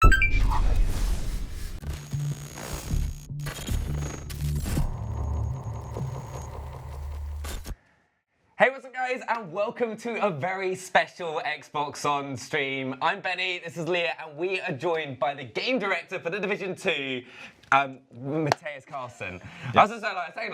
Hey, what's up guys, and welcome to a very special Xbox On stream. I'm Benny, this is Leah, and we are joined by the Game Director for The Division 2, Mathias Karlson. Yes. I was just saying,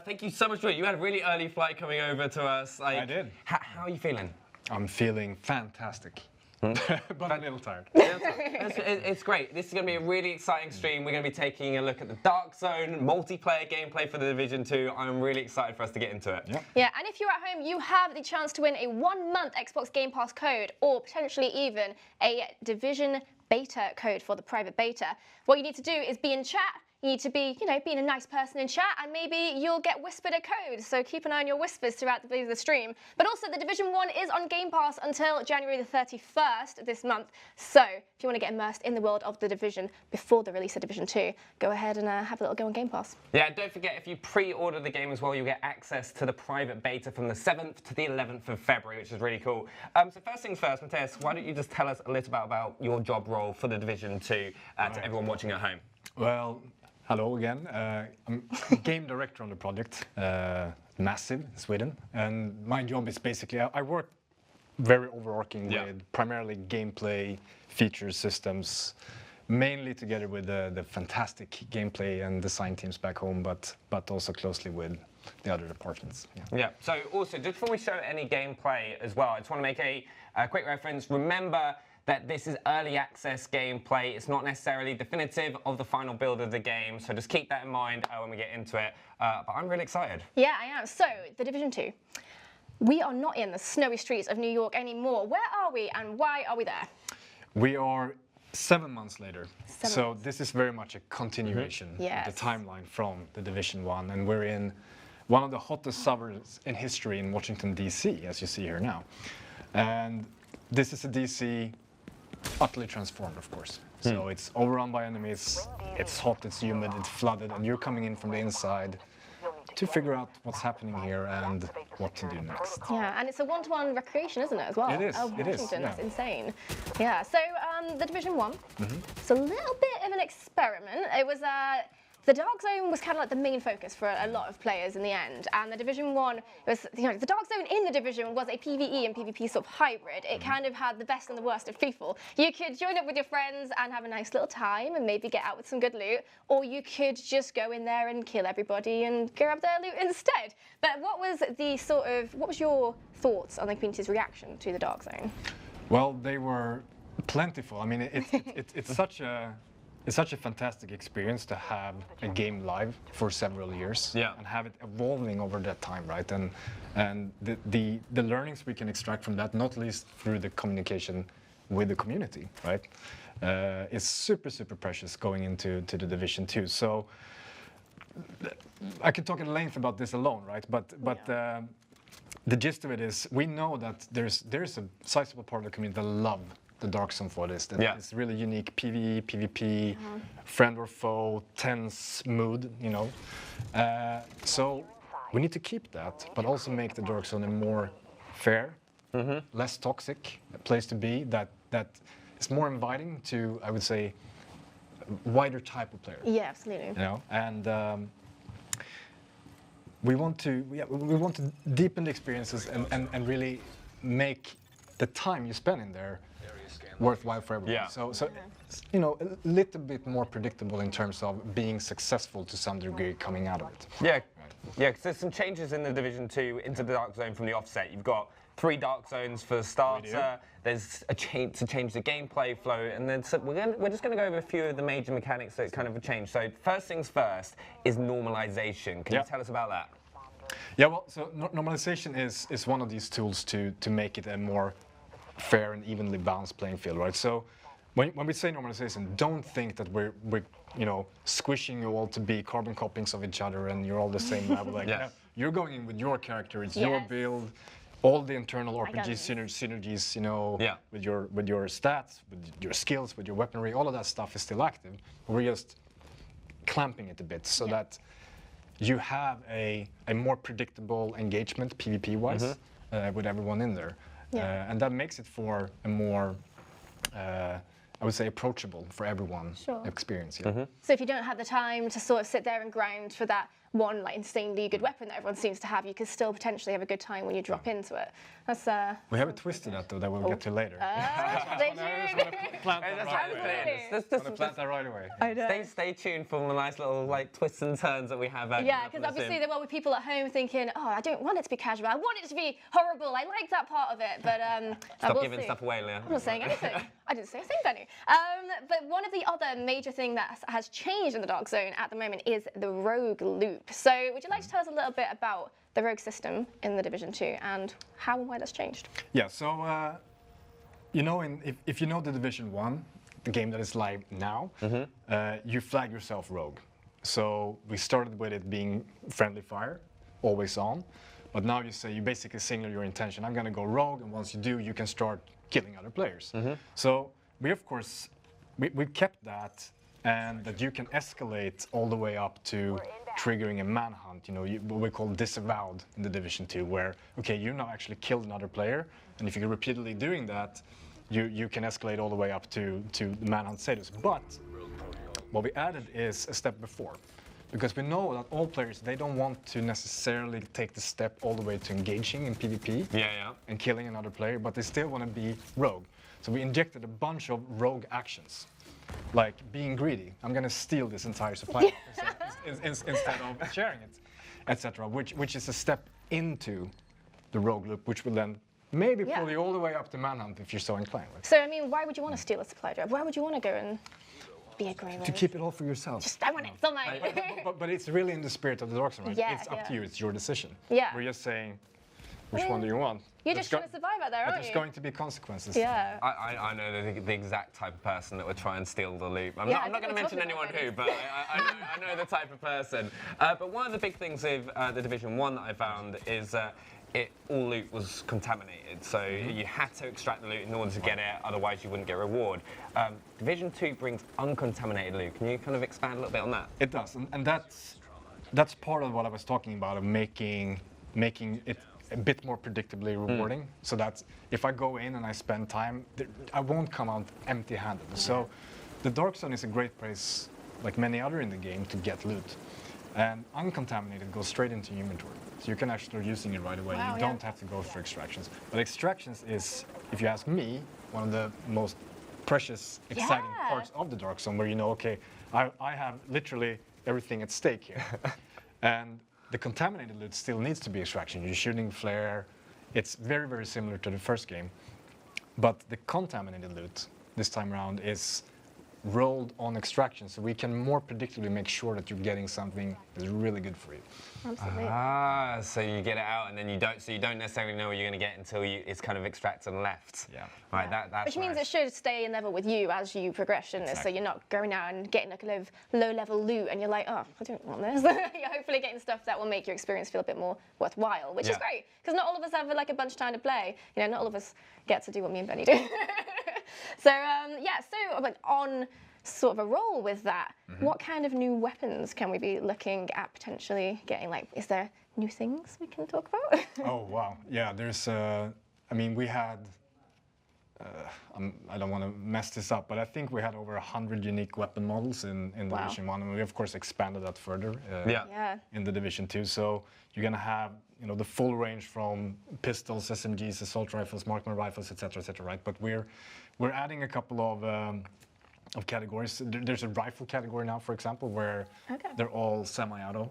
thank you so much for it. You had a really early flight coming over to us. I did. How are you feeling? I'm feeling fantastic. But a little tired. It's great. This is going to be a really exciting stream. We're going to be taking a look at the Dark Zone multiplayer gameplay for The Division 2. I'm really excited for us to get into it. Yeah, and if you're at home, you have the chance to win a 1-month Xbox Game Pass code, or potentially even a Division beta code for the private beta. What you need to do is be in chat. You need to be, being a nice person in chat, and maybe you'll get whispered a code. So keep an eye on your whispers throughout the stream. But also, The Division 1 is on Game Pass until January the 31st this month. So if you want to get immersed in the world of The Division before the release of Division 2, go ahead and have a little go on Game Pass. Yeah, don't forget, if you pre-order the game as well, you'll get access to the private beta from the 7th to the 11th of February, which is really cool. So first things first, Mathias, why don't you just tell us a little about your job role for The Division 2 to everyone watching at home? Well, hello again. I'm game director on the project, massive, Sweden. And my job is basically, I work very overarching with primarily gameplay, features, systems, mainly together with the fantastic gameplay and design teams back home, but also closely with the other departments. Yeah, so also, just before we show any gameplay as well, I just want to make a quick reference. Remember that this is early access gameplay. It's not necessarily definitive of the final build of the game, so just keep that in mind when we get into it. But I'm really excited. Yeah, I am. So, The Division 2. We are not in the snowy streets of New York anymore. Where are we, and why are we there? We are 7 months later. So this is very much a continuation of the timeline from The Division 1, and we're in one of the hottest suburbs in history in Washington, D.C., as you see here now. And this is a D.C. utterly transformed, of course. So it's overrun by enemies, it's hot, it's humid, it's flooded, and you're coming in from the inside to figure out what's happening here and what to do next. Yeah, and it's a one-to-one recreation, isn't it, as well? It is, Washington, it is. Yeah. That's insane. Yeah, so The Division 1, it's a little bit of an experiment. It was the Dark Zone was kind of like the main focus for a lot of players in the end, and The Division 1 was, the Dark Zone in The Division was a PvE and PvP sort of hybrid. It kind of had the best and the worst of people. You could join up with your friends and have a nice little time and maybe get out with some good loot, or you could just go in there and kill everybody and grab their loot instead. But what was your thoughts on the community's reaction to the Dark Zone? Well, they were plentiful. I mean, it's such a fantastic experience to have a game live for several years and have it evolving over that time, right? And the learnings we can extract from that, not least through the communication with the community, right, is super, super precious going into the Division 2. So I could talk at length about this alone, right? But the gist of it is, we know that there's a sizable part of the community that love the Dark Zone for this. It's really unique PvE, PvP, friend or foe, tense mood, So we need to keep that, but also make the Dark Zone a more fair, less toxic place to be, that is more inviting to, I would say, a wider type of player. Yeah, absolutely. And we want to deepen the experiences and really make the time you spend in there worthwhile for everyone. Yeah. So a little bit more predictable in terms of being successful to some degree coming out of it. Yeah, because there's some changes in the Division 2 into the Dark Zone from the offset. You've got 3 Dark Zones for the starter. There's a change to change the gameplay flow, and then we're just going to go over a few of the major mechanics that kind of have changed. So first things first is normalization. Can you tell us about that? Yeah, well, so normalization is one of these tools to make it a more fair and evenly balanced playing field, right? So when we say normalization, don't think that we're squishing you all to be carbon copies of each other and you're all the same level. You're going in with your character, it's your build, all the internal RPG synergies, with your stats, with your skills, with your weaponry, all of that stuff is still active. We're just clamping it a bit so that you have a more predictable engagement PvP-wise with everyone in there. And that makes it for a more I would say, approachable for everyone Sure. experience. Yeah. So if you don't have the time to sort of sit there and grind for that one like insanely good weapon that everyone seems to have, you could still potentially have a good time when you drop into it. That's We have a twist to that though that we'll get to later. stay tuned. Plant Hey, that that's right right, away. let's Plant that right away. I know. stay tuned for the nice little like twists and turns that we have. Yeah, because obviously there will be people at home thinking, oh, I don't want it to be casual. I want it to be horrible. I like that part of it, but Stop we'll giving see. stuff away, Leah. I'm not saying anything. I didn't say a thing, Benny. But one of the other major things that has changed in the Dark Zone at the moment is the rogue loop. So would you like to tell us a little bit about the rogue system in the Division 2 and how and why that's changed? Yeah, so you know, if you know the Division 1, the game that is live now, you flag yourself rogue. So we started with it being friendly fire, always on, but now you basically signal your intention. I'm going to go rogue, and once you do, you can start killing other players. So we, of course, we kept that, and that you can escalate all the way up to triggering a manhunt, you know, what we call disavowed in the Division 2, where, okay, you now actually killed another player, and if you're repeatedly doing that, you can escalate all the way up to the manhunt status. But what we added is a step before, because we know that all players, they don't want to necessarily take the step all the way to engaging in PvP and killing another player, but they still want to be rogue. So we injected a bunch of rogue actions, like being greedy. I'm going to steal this entire supply instead of sharing it, etc., which is a step into the rogue loop, which will then maybe pull you all the way up to manhunt if you're so inclined. Right? So, I mean, why would you want to steal a supply drop? Why would you want to go and be a grey rogue? To keep it all for yourself. Just, I want it, it's not mine. But it's really in the spirit of the Dark Zone, right? Yeah, It's up to you, it's your decision. Yeah. We're just saying, which one do you want? You're just trying to survive out there, But aren't there's you? going to be consequences. Yeah. I know the exact type of person that would try and steal the loop. I'm Yeah, not I going to think mention we're anyone talking who, about but I know the type of person. But one of the big things with the Division 1 that I found is all loot was contaminated. So you had to extract the loot in order to get it, otherwise you wouldn't get reward. Division 2 brings uncontaminated loot. Can you kind of expand a little bit on that? It does, and that's part of what I was talking about, of making it a bit more predictably rewarding, so that if I go in and I spend time, I won't come out empty-handed. So the Dark Zone is a great place, like many other in the game, to get loot. And uncontaminated goes straight into your inventory. So you can actually start using it right away. Wow, You don't have to go for extractions. But extractions is, if you ask me, one of the most precious, exciting parts of the Dark Zone, where you know, okay, I have literally everything at stake here. And the contaminated loot still needs to be extraction. You're shooting flare. It's very, very similar to the first game. But the contaminated loot this time around is rolled on extraction, so we can more predictably make sure that you're getting something that's really good for you. Absolutely. So you get it out, and then you don't necessarily know what you're going to get until it's kind of extracted and left. Yeah. Right. That's Which means nice. it should stay in level with you as you progress, shouldn't it? So you're not going out and getting like a low-level loot, and you're like, oh, I don't want this. You're hopefully getting stuff that will make your experience feel a bit more worthwhile, which is great, because not all of us have like a bunch of time to play. You know, not all of us get to do what me and Benny do. So like on sort of a roll with that, what kind of new weapons can we be looking at potentially getting? Like, is there new things we can talk about? Oh, wow. Yeah, there's, I mean, we had, I don't want to mess this up, but I think we had over 100 unique weapon models in Division 1, and we, of course, expanded that further in the Division 2. So you're going to have, you know, the full range from pistols, SMGs, assault rifles, marksman rifles, etc., right? But we're adding a couple of categories. There's a rifle category now, for example, where they're all semi-auto,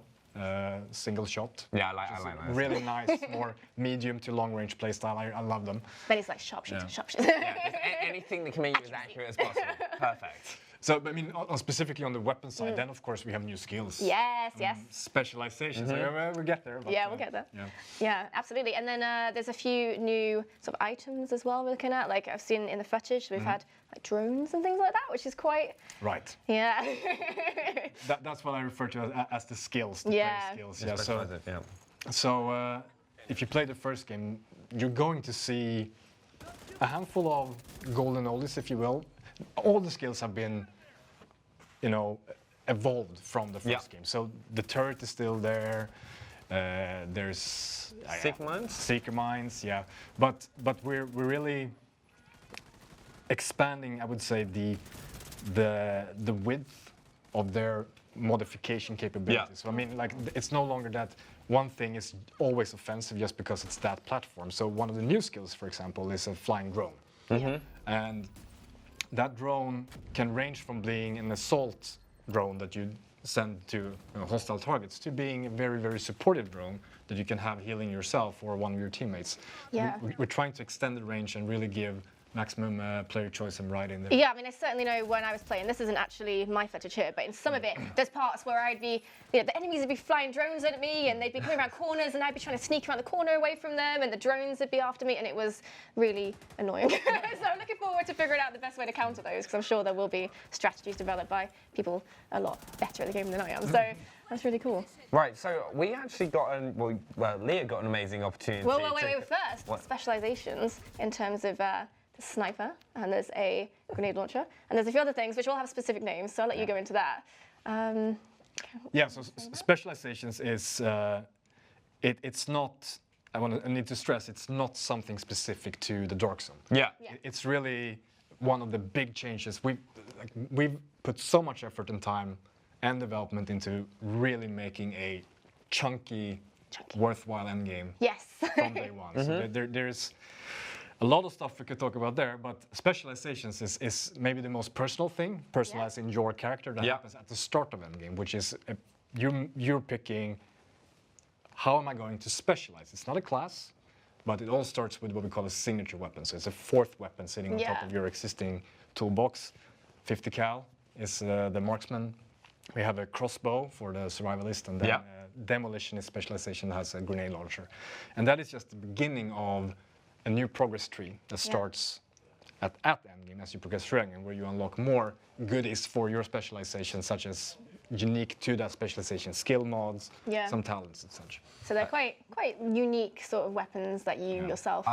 single shot. Yeah, I like that. Really nice, more medium to long range playstyle. I love them. Benny's like sharpshooter, sharpshooter. Yeah, anything that can make you as accurate as possible. Perfect. So, I mean, specifically on the weapon side, then of course we have new skills. Yes. Specializations. We'll get there. But, Yeah, we'll get there. Yeah. Yeah, absolutely. And then there's a few new sort of items as well we're looking at. Like I've seen in the footage, we've had like drones and things like that, which is quite. Right. Yeah. That's what I refer to as the skills. The Yeah. player skills. Yeah. Specialized, So if you play the first game, you're going to see a handful of golden oldies, if you will. All the skills have been, you know, evolved from the first game. So the turret is still there. There's Seeker mines? Seeker mines, yeah. But we're really expanding, I would say, the width of their modification capabilities. Yeah. So I mean, like, it's no longer that one thing is always offensive just because it's that platform. So one of the new skills, for example, is a flying drone. And that drone can range from being an assault drone that you send to hostile targets to being a very, very supportive drone that you can have healing yourself or one of your teammates. Yeah. We're trying to extend the range and really give maximum player choice and right in there. Yeah, I mean, I certainly know when I was playing, this isn't actually my footage here, but in some of it, there's parts where I'd be, the enemies would be flying drones at me, and they'd be coming around corners, and I'd be trying to sneak around the corner away from them, and the drones would be after me, and it was really annoying. So I'm looking forward to figuring out the best way to counter those, because I'm sure there will be strategies developed by people a lot better at the game than I am. So that's really cool. Right, so we actually got Leah got an amazing opportunity. Well, wait, first, specializations in terms of the sniper, and there's a grenade launcher, and there's a few other things which all have specific names, so I'll let you go into that. Yeah, so specializations is, it's not, I need to stress, it's not something specific to the Dark Zone. Yeah. It's really one of the big changes. We've put so much effort and time and development into really making a chunky. Worthwhile endgame Yes. from day one. So there's a lot of stuff we could talk about there, but specializations is maybe the most personal thing, personalizing your character that happens at the start of endgame, which is you're picking how am I going to specialize. It's not a class, but it all starts with what we call a signature weapon. So it's a fourth weapon sitting on top of your existing toolbox. 50 cal is the marksman. We have a crossbow for the survivalist, and then demolition is specialization that has a grenade launcher. And that is just the beginning of a new progress tree that starts at the endgame as you progress through endgame, where you unlock more goodies for your specialization, such as unique to that specialization skill mods, some talents and such. So they're quite unique sort of weapons that you yourself.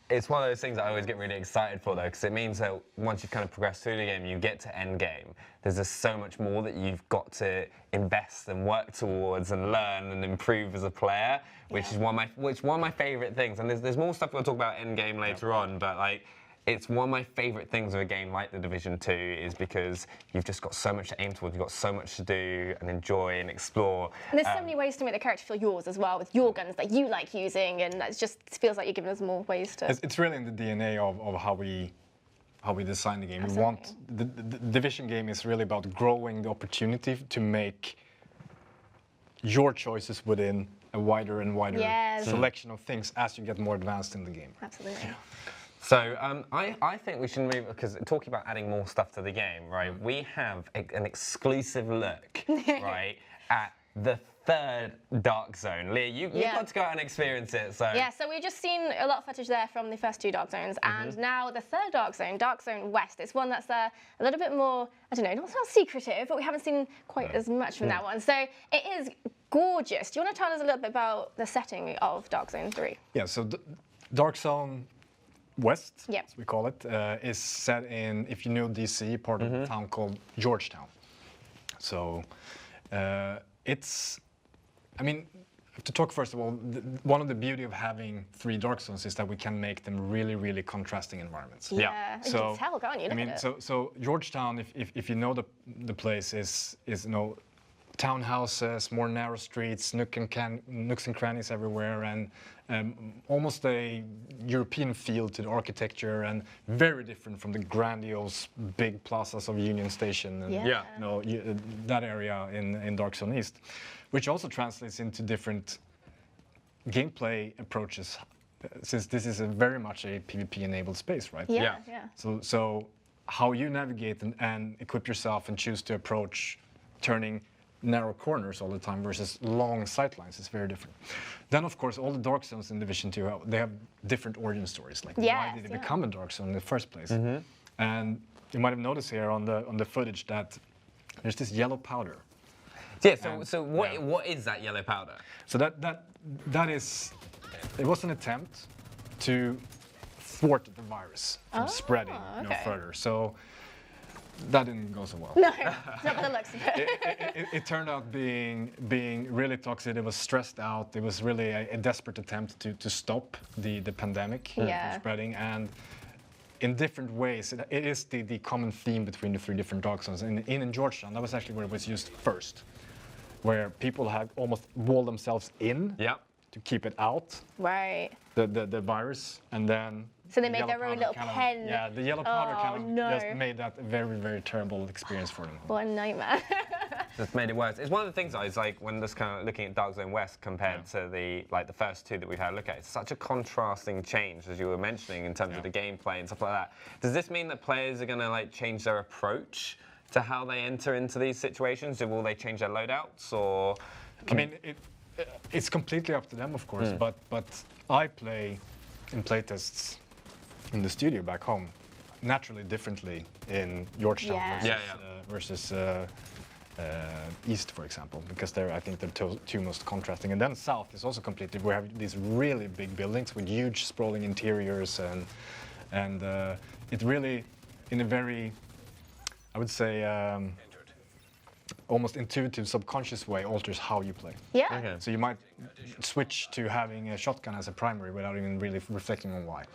It's one of those things that I always get really excited for, though, because it means that once you kind of progress through the game, you get to end game. There's just so much more that you've got to invest and work towards and learn and improve as a player, which is one of my favorite things. And there's more stuff we'll talk about end game later on, but like, it's one of my favorite things of a game like The Division 2 is because you've just got so much to aim towards, you've got so much to do and enjoy and explore. And there's so many ways to make the character feel yours as well, with your guns that you like using, and it just feels like you're giving us more ways to... It's really in the DNA of how we design the game. We want the Division game is really about growing the opportunity to make your choices within a wider and wider selection of things as you get more advanced in the game. Absolutely. So I think we should move, because talking about adding more stuff to the game, right? We have an exclusive look, right, at the third Dark Zone. Leah, you got to go out and experience it. So yeah, so we've just seen a lot of footage there from the first two Dark Zones, and now the third Dark Zone West. It's one that's a little bit more, I don't know, not secretive, but we haven't seen quite as much from that one. So it is gorgeous. Do you want to tell us a little bit about the setting of Dark Zone 3? Yeah, so Dark Zone West, as we call it, is set in, if you know DC, part of a town called Georgetown. So it's, I mean, to talk first of all, one of the beauty of having 3 Dark Zones is that we can make them really, really contrasting environments. Yeah. You can tell, can't you? I mean, so Georgetown, if you know the place, is townhouses, more narrow streets, nooks and crannies everywhere, and almost a European feel to the architecture, and very different from the grandiose big plazas of Union Station and that area in Dark Zone East, which also translates into different gameplay approaches, since this is very much a PvP-enabled space, right? Yeah. So how you navigate and equip yourself and choose to approach turning narrow corners all the time versus long sightlines is very different. Then, of course, all the Dark Zones in Division 2, they have different origin stories. Like, why did they become a Dark Zone in the first place? And you might have noticed here on the footage that there's this yellow powder. Yeah. So what is that yellow powder? So that is, it was an attempt to thwart the virus from spreading further. So that didn't go so well. No, not by the looks of it. It turned out being really toxic. It was stressed out. It was really a desperate attempt to stop the pandemic from spreading, and in different ways. It is the common theme between the 3 different dark zones. And in Georgetown, that was actually where it was used first, where people had almost walled themselves in to keep it out, Right. the virus, and then. So they made their own little pen. Yeah, the yellow powder no. just made that a very, very terrible experience for them. What a nightmare. That's made it worse. It's one of the things is like when just kind of looking at Dark Zone West compared to the first 2 that we've had a look at. It's such a contrasting change, as you were mentioning, in terms of the gameplay and stuff like that. Does this mean that players are going to change their approach to how they enter into these situations? Or will they change their loadouts? Or I mean, it's completely up to them, of course. But I play in playtests in the studio back home naturally differently in Georgetown versus East, for example, because I think they're 2 most contrasting. And then South is also completely, we have these really big buildings with huge sprawling interiors, and it really, in a very, I would say, almost intuitive, subconscious way alters how you play. Yeah. Okay. So you might switch to having a shotgun as a primary without even really reflecting on why.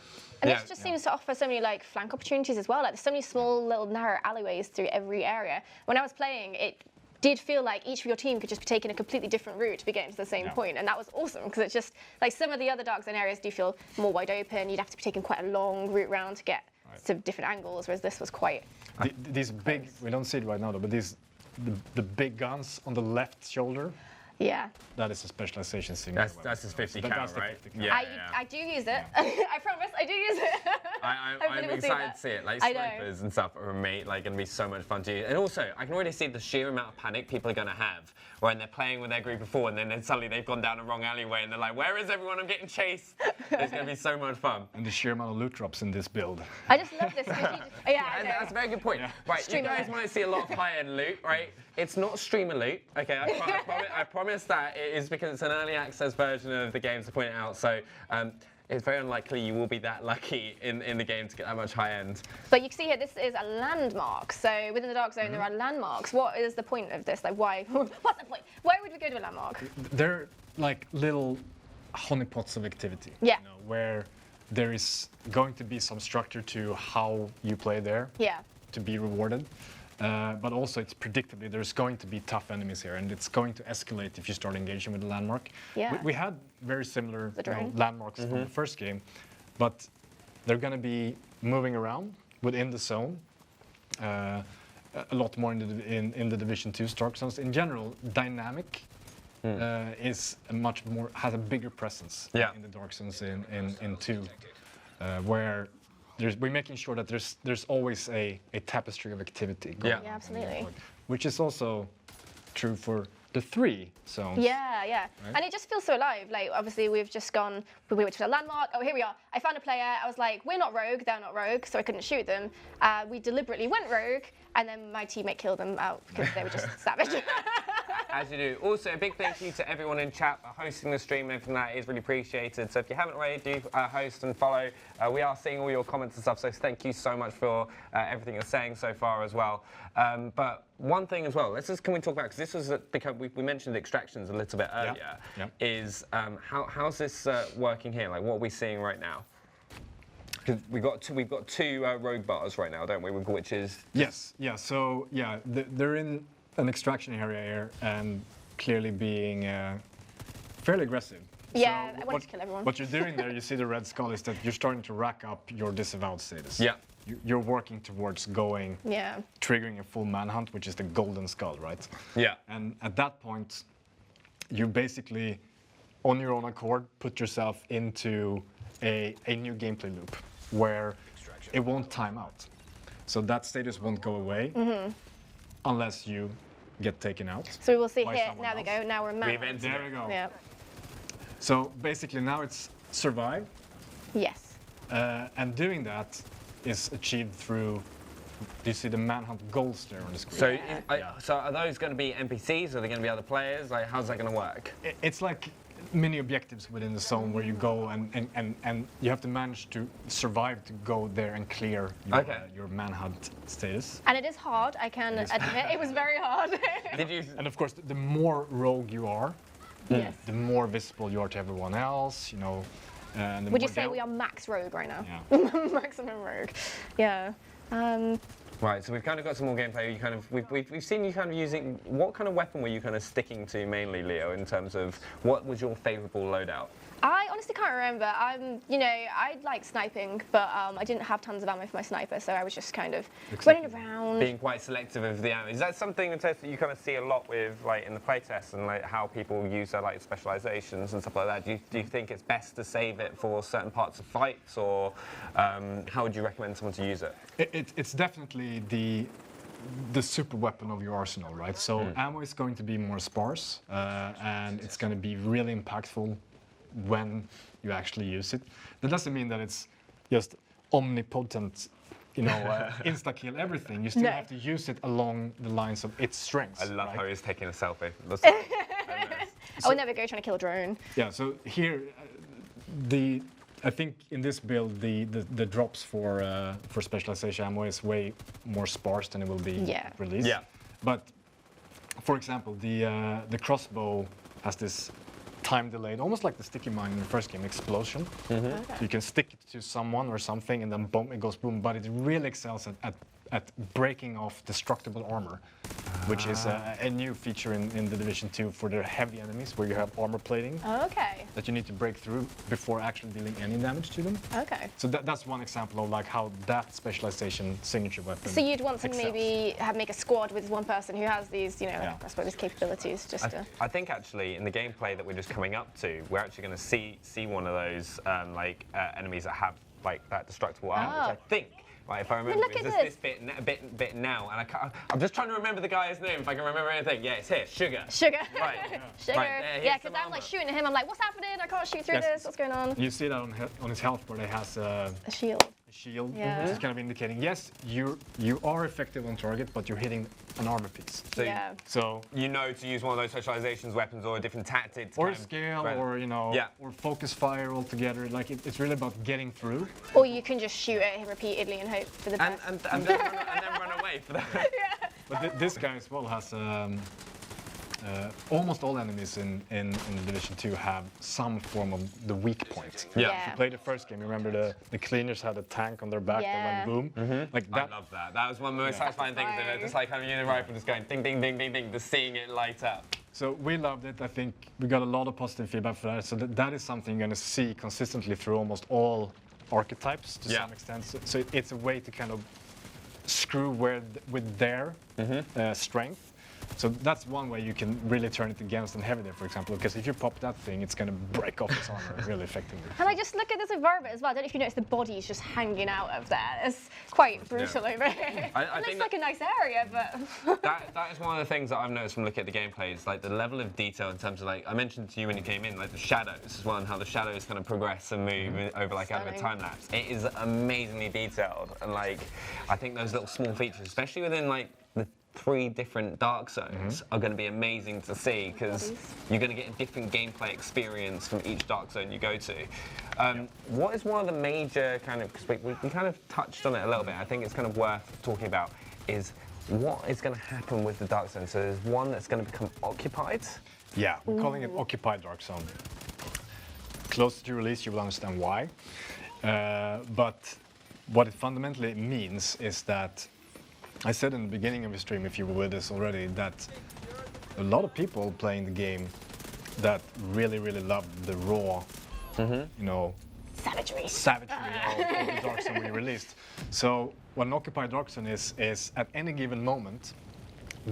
And this just seems to offer so many flank opportunities as well. There's so many small little narrow alleyways through every area. When I was playing, it did feel like each of your team could just be taking a completely different route to be getting to the same point, and that was awesome because it's just some of the other Dark Zone areas do feel more wide open. You'd have to be taking quite a long route round to get to different angles, whereas this was quite. These big, we don't see it right now though, but the big guns on the left shoulder. Yeah. That is a specialization thing. That's his 50 cal, right? I do use it. I promise, I do use it. I'm excited to see it. Snipers and stuff are going to be so much fun to use. And also, I can already see the sheer amount of panic people are going to have when they're playing with their group before, and then suddenly they've gone down a wrong alleyway, and they're like, "Where is everyone? I'm getting chased." It's going to be so much fun. And the sheer amount of loot drops in this build. I just love this. That's a very good point. Right, you guys might see a lot of high-end loot, right? It's not streamer loot, okay? I promise that it is because it's an early access version of the game, to point it out. So it's very unlikely you will be that lucky in the game to get that much high end. But you can see here, this is a landmark. So within the Dark Zone, there are landmarks. What is the point of this? Why? What's the point? Why would we go to a landmark? They're like little honeypots of activity. Yeah. Where there is going to be some structure to how you play there. Yeah. To be rewarded. But also it's predictably there's going to be tough enemies here, and it's going to escalate if you start engaging with the landmark. Yeah. We had very similar landmarks from the first game, but they're going to be moving around within the zone a lot more in the Division 2 Dark Zones. In general, dynamic is has a bigger presence in the Dark Zones in 2, where we're making sure that there's always a tapestry of activity going on. Yeah, absolutely. Which is also true for the 3 zones. Yeah. Right? And it just feels so alive. Obviously, we've just gone, we went to the landmark. Oh, here we are. I found a player. I was like, we're not rogue, they're not rogue, so I couldn't shoot them. We deliberately went rogue, and then my teammate killed them out because they were just savage. As you do. Also, a big thank you to everyone in chat for hosting the stream and everything like that is really appreciated. So if you haven't already, do host and follow. We are seeing all your comments and stuff, so thank you so much for everything you're saying so far as well. But one thing as well, can we talk about, because this was, we mentioned the extractions a little bit earlier, is how's this working here? What are we seeing right now? We've got two rogue bars right now, don't we? Which is... Yes, yeah, so they're in an extraction area here and clearly being fairly aggressive. Yeah, so I wanted to kill everyone. What you're doing there, you see the red skull, is that you're starting to rack up your disavowed status. Yeah. You're working towards triggering a full manhunt, which is the golden skull, right? Yeah. And at that point, you basically, on your own accord, put yourself into a new gameplay loop where it won't time out. So that status won't go away unless you get taken out. So we will see here, now we go, now we're manhunt. There we go. Yeah. So basically now it's survive. Yes. And doing that is achieved through, do you see the manhunt goals there on the screen? So are those going to be NPCs? Are they going to be other players? How's that going to work? It's like mini objectives within the zone where you go and you have to manage to survive to go there and clear your manhunt status. And it is hard, I can admit. It was very hard. And of course, the more rogue you are, the more visible you are to everyone else. And the Would you more say del- we are max rogue right now? Yeah. Maximum rogue. Yeah. Right, so we've kind of got some more gameplay. You kind of we've seen you kind of using. What kind of weapon were you kind of sticking to mainly, Leo? In terms of what was your favourable loadout? I honestly can't remember. I like sniping, but I didn't have tons of ammo for my sniper, so I was just kind of running around. Being quite selective of the ammo. Is that something that you kind of see a lot with, like, in the playtest and like how people use their like specializations and stuff like that? Do you think it's best to save it for certain parts of fights, or how would you recommend someone to use it? It's definitely the super weapon of your arsenal, right? So ammo is going to be more sparse, and it's going to be really impactful when you actually use it. That doesn't mean that it's just omnipotent, insta-kill everything. You still No. have to use it along the lines of its strengths. I love right? how he's taking a selfie. I would never go trying to kill a drone. Yeah, so here, I think in this build, the drops for specialization ammo is way more sparse than it will be released. Yeah. But for example, the crossbow has this time delayed, almost like the sticky mine in the first game, explosion. Okay. So you can stick it to someone or something, and then boom, it goes boom. But it really excels at breaking off destructible armor, which is a new feature in the Division 2 for the heavy enemies, where you have armor plating Okay. that you need to break through before actually dealing any damage to them. Okay. So that's one example of like how that specialization signature weapon. So you'd want to excels. maybe make a squad with one person who has these, I suppose, these capabilities, just to. I think actually in the gameplay that we're just coming up to, we're actually going to see one of those enemies that have like that destructible armor, which I think. Right, if I remember, look at it's this bit now, and I'm just trying to remember the guy's name. If I can remember anything, yeah, it's here, Sugar. Sugar. Right. Sugar. Right, here's Yeah, some because I'm like armor. shooting at him. I'm like, what's happening? I can't shoot through Yes. this. What's going on? You see that on his health where it has A shield. a shield, Yeah. which is kind of indicating yes, you are effective on target, but you're hitting an armor piece. So Yeah. So you know to use one of those specializations weapons or a different tactic. to or kind of- scale, Right. or Yeah. or focus fire altogether. Like it's really about getting through. Or you can just shoot at him repeatedly and hope for the best. and then run away for that. But this guy as well has almost all enemies in the Division 2 have some form of the weak point. Yeah. If you played the first game, you remember the cleaners had a tank on their back that went boom? Like I that. love that. That was one of the most satisfying things in it. Just like having a rifle just going ding, ding, ding, ding, ding, just seeing it light up. So we loved it. I think we got a lot of positive feedback for that. So that is something you're going to see consistently through almost all archetypes to some extent. So it's a way to kind of screw with their strength. So that's one way you can really turn it against an heavy there, for example, because if you pop that thing, it's going to break off its armor really effectively. And I just look at this environment as well. I don't know if you notice the bodies just hanging out of there. It's quite brutal over here. I It looks think like a nice area, but. that is one of the things that I've noticed from looking at the gameplay is like the level of detail in terms of like I mentioned to you when you came in, like the shadows as well, and how the shadows kind of progress and move over like out of a Stunning. time lapse. It is amazingly detailed, and like I think those little small features, especially within like the 3 different dark zones, are going to be amazing to see because you're going to get a different gameplay experience from each dark zone you go to. What is one of the major kind of, because we kind of touched on it a little bit, I think it's kind of worth talking about, is what is going to happen with the dark zone? So there's one that's going to become occupied. Yeah, we're calling it Occupied Dark Zone. Closer to release, you will understand why. But what it fundamentally means is that I said in the beginning of the stream, if you were with us already, that a lot of people playing the game that really, really love the raw, Savagery. savagery of the Dark Zone we released. So what an Occupied Dark Zone is at any given moment,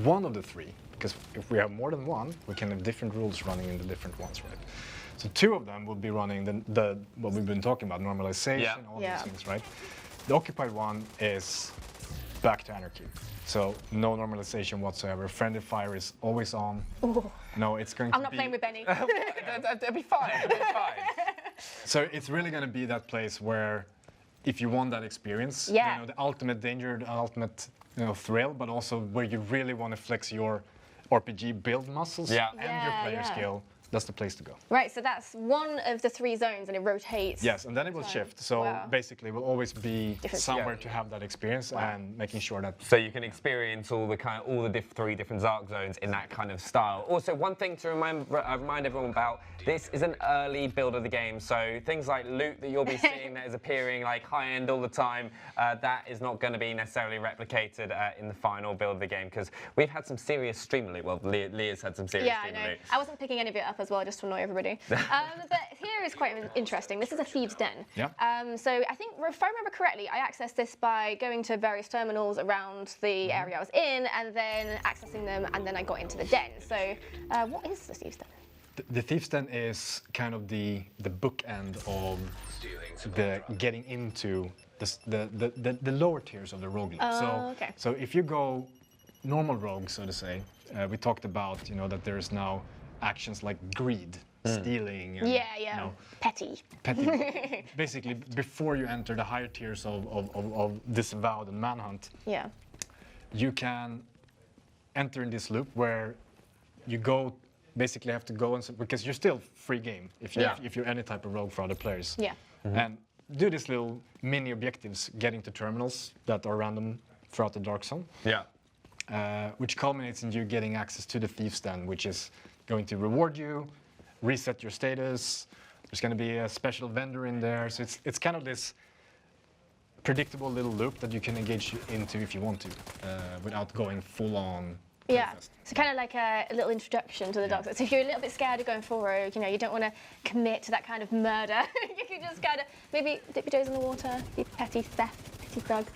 one of the 3, because if we have more than one, we can have different rules running in the different ones, right? So 2 of them will be running the what we've been talking about, normalization, all these things, right? The occupied one is back to anarchy. So no normalization whatsoever. Friendly fire is always on. Ooh. No, it's going to I'm not playing with Benny. It'll be fine. It'll be fine. So it's really going to be that place where if you want that experience, the ultimate danger, the ultimate thrill, but also where you really want to flex your RPG build muscles and your player skill that's the place to go. Right, so that's one of the 3 zones and it rotates. Yes, and then it will shift. So Wow. basically, we'll always be Different somewhere Yeah. to have that experience and making sure that. So you can experience all the 3 different Zark zones in that kind of style. Also, one thing to remind everyone about: this is an early build of the game, so things like loot that you'll be seeing that is appearing like high end all the time, that is not going to be necessarily replicated in the final build of the game, because we've had some serious stream loot. Well, Leah's had some serious Yeah, I stream know. loot. I wasn't picking any of it up as well, just to annoy everybody. But here is quite interesting. This is a thieves' den. Yeah. So I think, if I remember correctly, I accessed this by going to various terminals around the area I was in, and then accessing them, and then I got into the den. So what is the thieves' den? The Thief's Den is kind of the bookend of the getting into the lower tiers of the roguelike. Okay. So if you go normal rogue, so to say, we talked about that there is now actions like greed, stealing, and, Yeah. Petty. petty. Basically, before you enter the higher tiers of disavowed and manhunt, Yeah. you can enter in this loop where you go. Basically, have to go because you're still free game if you're any type of rogue for other players. Yeah. And do these little mini objectives, getting to terminals that are random throughout the dark zone, which culminates in you getting access to the Thief's Den, which is going to reward you, reset your status. There's going to be a special vendor in there, so it's kind of this predictable little loop that you can engage into if you want to, without going full on. Yeah, so kind of like a little introduction to the dark side. So if you're a little bit scared of going full rogue, you don't want to commit to that kind of murder, you can just kind of maybe dip your toes in the water, be petty theft, petty thug.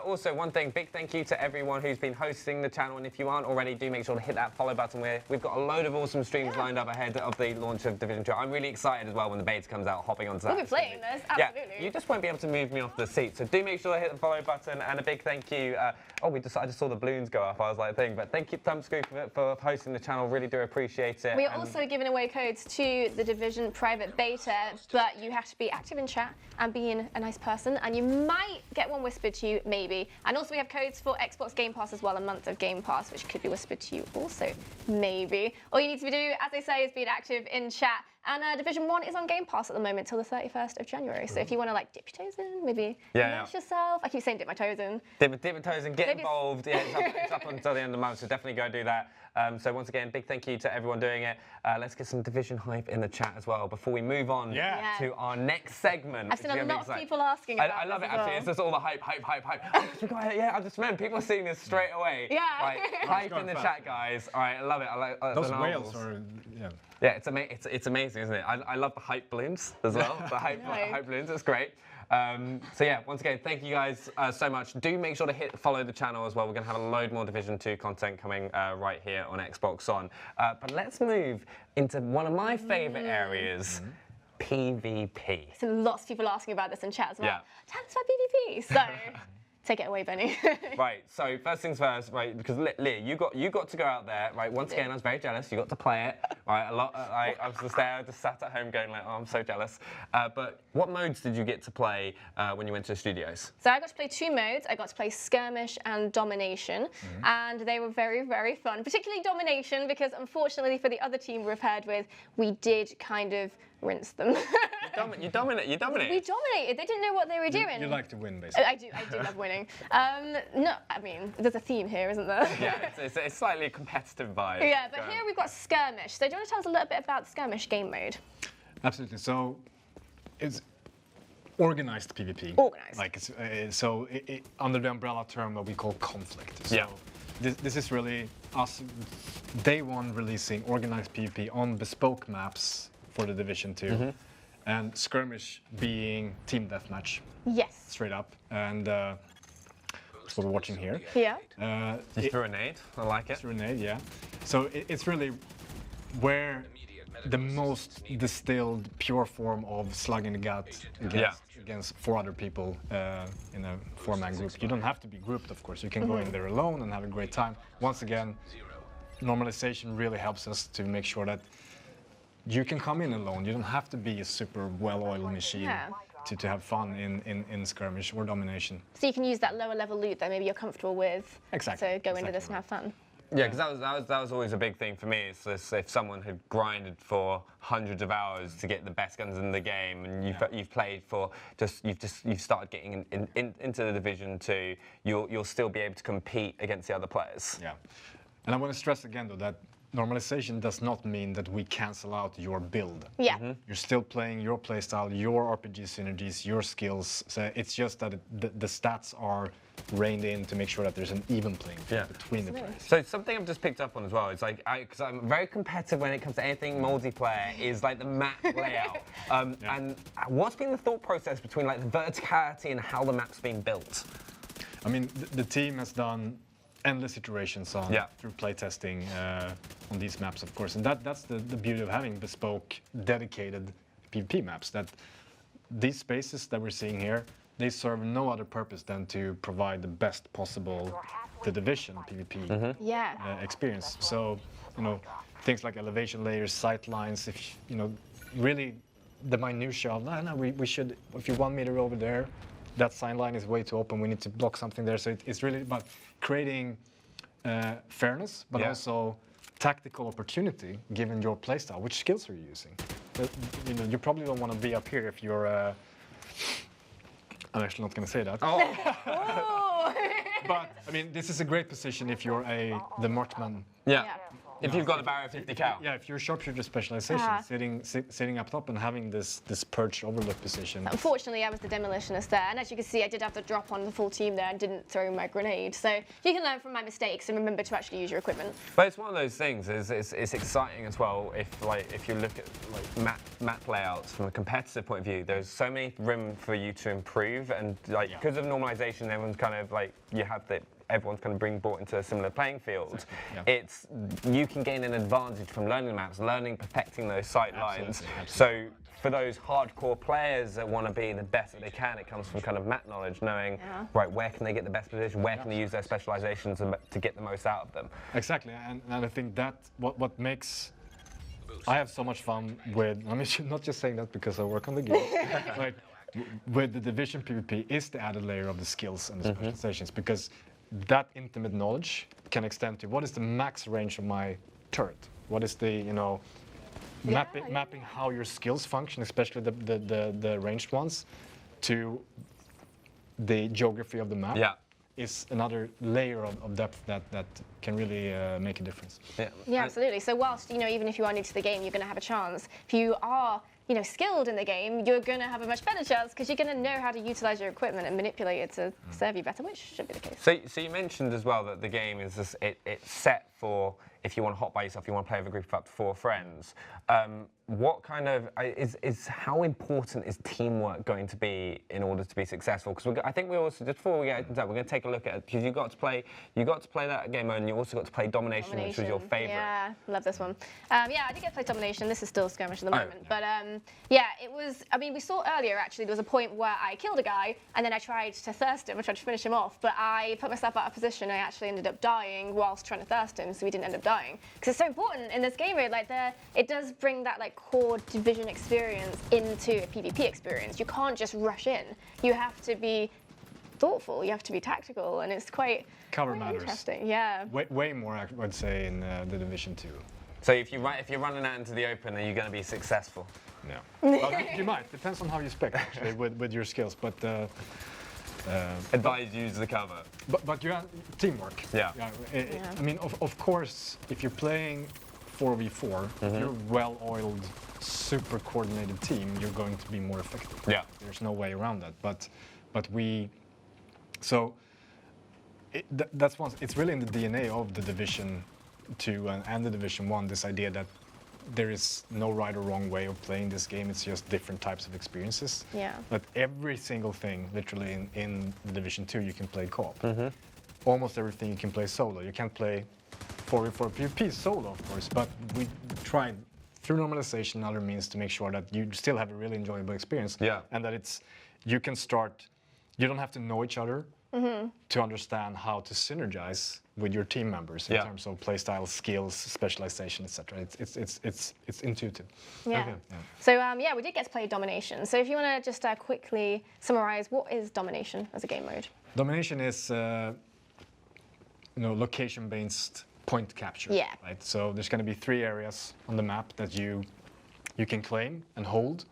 Also one thing, big thank you to everyone who's been hosting the channel, and if you aren't already, do make sure to hit that follow button. We've got a load of awesome streams lined up ahead of the launch of Division 2. I'm really excited as well when the beta comes out, hopping onto that. We'll be playing this, absolutely. Yeah, you just won't be able to move me off the seat, so do make sure to hit the follow button, and a big thank you. I just saw the balloons go up, I was like, but thank you, Thumbscoop, for hosting the channel, really do appreciate it. We are also giving away codes to the Division private beta, but you have to be active in chat and being a nice person, and you might get one whispered to you, maybe. And also we have codes for Xbox Game Pass as well, a month of Game Pass, which could be whispered to you also, maybe. All you need to do, as they say, is being active in chat. And Division 1 is on Game Pass at the moment till the 31st of January. So if you want to dip your toes in, maybe immerse yourself. I keep saying dip my toes in. Dip your toes in, get involved. Yeah, it's up until the end of the month, so definitely go do that. So once again, big thank you to everyone doing it. Let's get some Division hype in the chat as well before we move on to our next segment. I've seen a lot of people asking about I love it, this as actually. well. It's just all the hype. I just remember people are seeing this straight away. Yeah. Like, hype in the chat, guys. All right, I love it. I like Those the whales are, Yeah, it's amazing, isn't it? I love the hype balloons as well. The hype balloons, it's great. So yeah, once again, thank you guys so much. Do make sure to follow the channel as well. We're going to have a load more Division 2 content coming right here on Xbox On. But let's move into one of my favourite areas, PvP. So lots of people asking about this in chat as well. Yeah. Tell us about PvP. So take it away, Benny. Right, so first things first, right, because Leah, you got to go out there, right, once again, I was very jealous, you got to play it, right, I was just there, just sat at home going like, oh, I'm so jealous. But what modes did you get to play when you went to the studios? So I got to play 2 modes. I got to play Skirmish and Domination, and they were very, very fun, particularly Domination, because unfortunately for the other team we're paired with, we did kind of rinse them. You dominated. We dominated. They didn't know what they were doing. You like to win, basically. I do love winning. No, I mean, there's a theme here, isn't there? Yeah, it's slightly a competitive vibe. Yeah, but here we've got Skirmish. So do you want to tell us a little bit about Skirmish game mode? Absolutely. So it's organized PvP. Organized. Like it's under the umbrella term that we call conflict. So Yeah. This is really us day one releasing organized PvP on bespoke maps for the Division 2. And Skirmish being team deathmatch, Yes. straight up. And that's what we're watching here. Yeah. Just threw a nade. I like it. Grenade, yeah. So it's really where the most distilled, pure form of slugging the gut against 4 other people in a 4-man group. You don't have to be grouped, of course. You can go in there alone and have a great time. Once again, normalization really helps us to make sure that you can come in alone. You don't have to be a super well-oiled machine to have fun in Skirmish or Domination. So you can use that lower level loot that maybe you're comfortable with. Exactly. So go into this and have fun. Yeah, because that was always a big thing for me. It's this, if someone had grinded for hundreds of hours to get the best guns in the game, and you've played for you've started getting into the Division 2, you'll still be able to compete against the other players. Yeah, and I want to stress again though that normalization does not mean that we cancel out your build. Yeah. You're still playing your playstyle, your RPG synergies, your skills. So it's just that the stats are reined in to make sure that there's an even playing field between the players. So something I've just picked up on as well is like, because I'm very competitive when it comes to anything multiplayer, is like the map layout. And what's been the thought process between like the verticality and how the map's being built? I mean, the team has done endless iterations on through playtesting on these maps, of course, and that's the beauty of having bespoke, dedicated PvP maps. That these spaces that we're seeing here, they serve no other purpose than to provide the best possible The Division PvP experience. So, you know, things like elevation layers, sight lines, if you know, really the minutia of we should, if you're 1 meter over there, that sign line is way too open, we need to block something there. So it's really about creating fairness, but also tactical opportunity given your playstyle. Which skills are you using? You know, you probably don't want to be up here if you're. I'm actually not going to say that. Oh. But I mean, this is a great position if you're the marksman. Yeah. If you've got a barrier 50 cal. Yeah, if you're a sharpshooter specialization, sitting up top and having this perched overlook position. Unfortunately, I was the demolitionist there, and as you can see, I did have to drop on the full team there and didn't throw my grenade. So you can learn from my mistakes and remember to actually use your equipment. But it's one of those things. It's exciting as well. If you look at like map layouts from a competitive point of view, there's so many room for you to improve, and like because of normalization, everyone's kind of like everyone's kind of being brought into a similar playing field. It's you can gain an advantage from learning the maps, perfecting those sight lines. So for those hardcore players that want to be the best that they can, it comes from kind of map knowledge, knowing right, where can they get the best position, where can they use their specializations to get the most out of them. Exactly, and I think that what makes I have so much fun with. I mean, not just saying that because I work on the game. Like with the Division PvP is the added layer of the skills and the specializations, because that intimate knowledge can extend to what is the max range of my turret? What is the, you know, mapping how your skills function, especially the ranged ones, to the geography of the map is another layer of depth that can really make a difference. Yeah, absolutely. So whilst, you know, even if you are new to the game, you're going to have a chance. If you are, you know, skilled in the game, you're going to have a much better chance because you're going to know how to utilize your equipment and manipulate it to serve you better, which should be the case. So you mentioned as well that the game is just, it's set for if you want to hop by yourself, you want to play with a group of up to 4 friends. What kind of is how important is teamwork going to be in order to be successful? Because I think we also, just before we get into that, we're going to take a look at it, because you got to play that game mode, and you also got to play Domination, which was your favorite. Yeah, love this one. Yeah, I did get to play Domination. This is still Skirmish at the moment, but yeah, it was. I mean, we saw earlier actually there was a point where I killed a guy, and then I tried to thirst him. I tried to finish him off, but I put myself out of position. I actually ended up dying whilst trying to thirst him, so we didn't end up dying. Because it's so important in this game mode. Like it does bring that like core Division experience into a PvP experience. You can't just rush in. You have to be thoughtful. You have to be tactical, and it's quite interesting. Yeah. Way more, I would say, in the Division 2. So if you're running out into the open, are you going to be successful? No. Well, you might. Depends on how you spec actually with your skills, but. Advise use the cover. But you have teamwork. Yeah. I mean, of course, if you're playing 4v4, if you're a well-oiled, super coordinated team, you're going to be more effective. Yeah. There's no way around that. That's one. It's really in the DNA of the Division 2 and the Division 1. This idea that there is no right or wrong way of playing this game. It's just different types of experiences. Yeah. But every single thing, literally in the Division 2, you can play co-op. Almost everything you can play solo. You can't play 4v4 PvP solo, of course, but we tried through normalization and other means to make sure that you still have a really enjoyable experience. Yeah. And that you can start, you don't have to know each other to understand how to synergize with your team members in terms of playstyle, skills, specialization, etc. It's intuitive. Yeah. Okay. So yeah, we did get to play Domination. So if you want to just quickly summarize, what is Domination as a game mode? Domination is location-based point capture. Yeah. Right. So there's going to be 3 areas on the map that you can claim and hold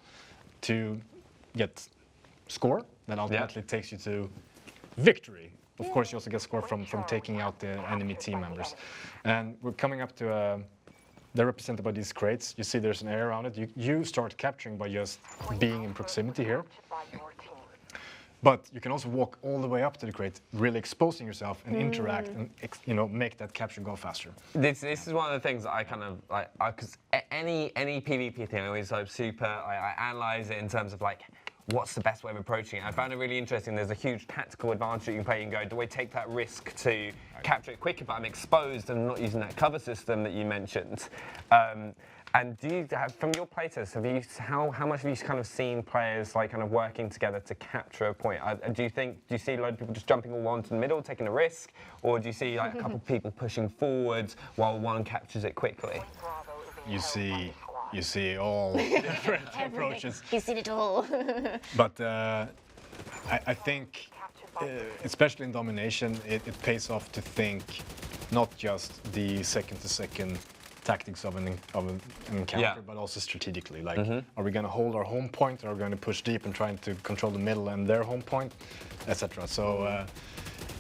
to get score that ultimately takes you to victory. Of course, you also get score from taking out the enemy team members. And we're coming up to they're represented by these crates. You see there's an area around it. You start capturing by just being in proximity here. But you can also walk all the way up to the crate, really exposing yourself and interact and make that capture go faster. This is one of the things that I kind of like, because any PvP thing I always like I analyze it in terms of like, what's the best way of approaching it? I found it really interesting. There's a huge tactical advantage you can play and go, do I take that risk to capture it quicker, but I'm exposed and not using that cover system that you mentioned? And do you have, from your playtest, how much have you kind of seen players like kind of working together to capture a point? Do you see a lot of people just jumping all one to the middle, taking a risk, or do you see like a couple of people pushing forwards while one captures it quickly? You see all different approaches. You've seen it all. But I think, especially in Domination, it pays off to think not just the second-to-second tactics of an encounter, but also strategically. Like, are we going to hold our home point, or are we going to push deep and trying to control the middle and their home point, etc. So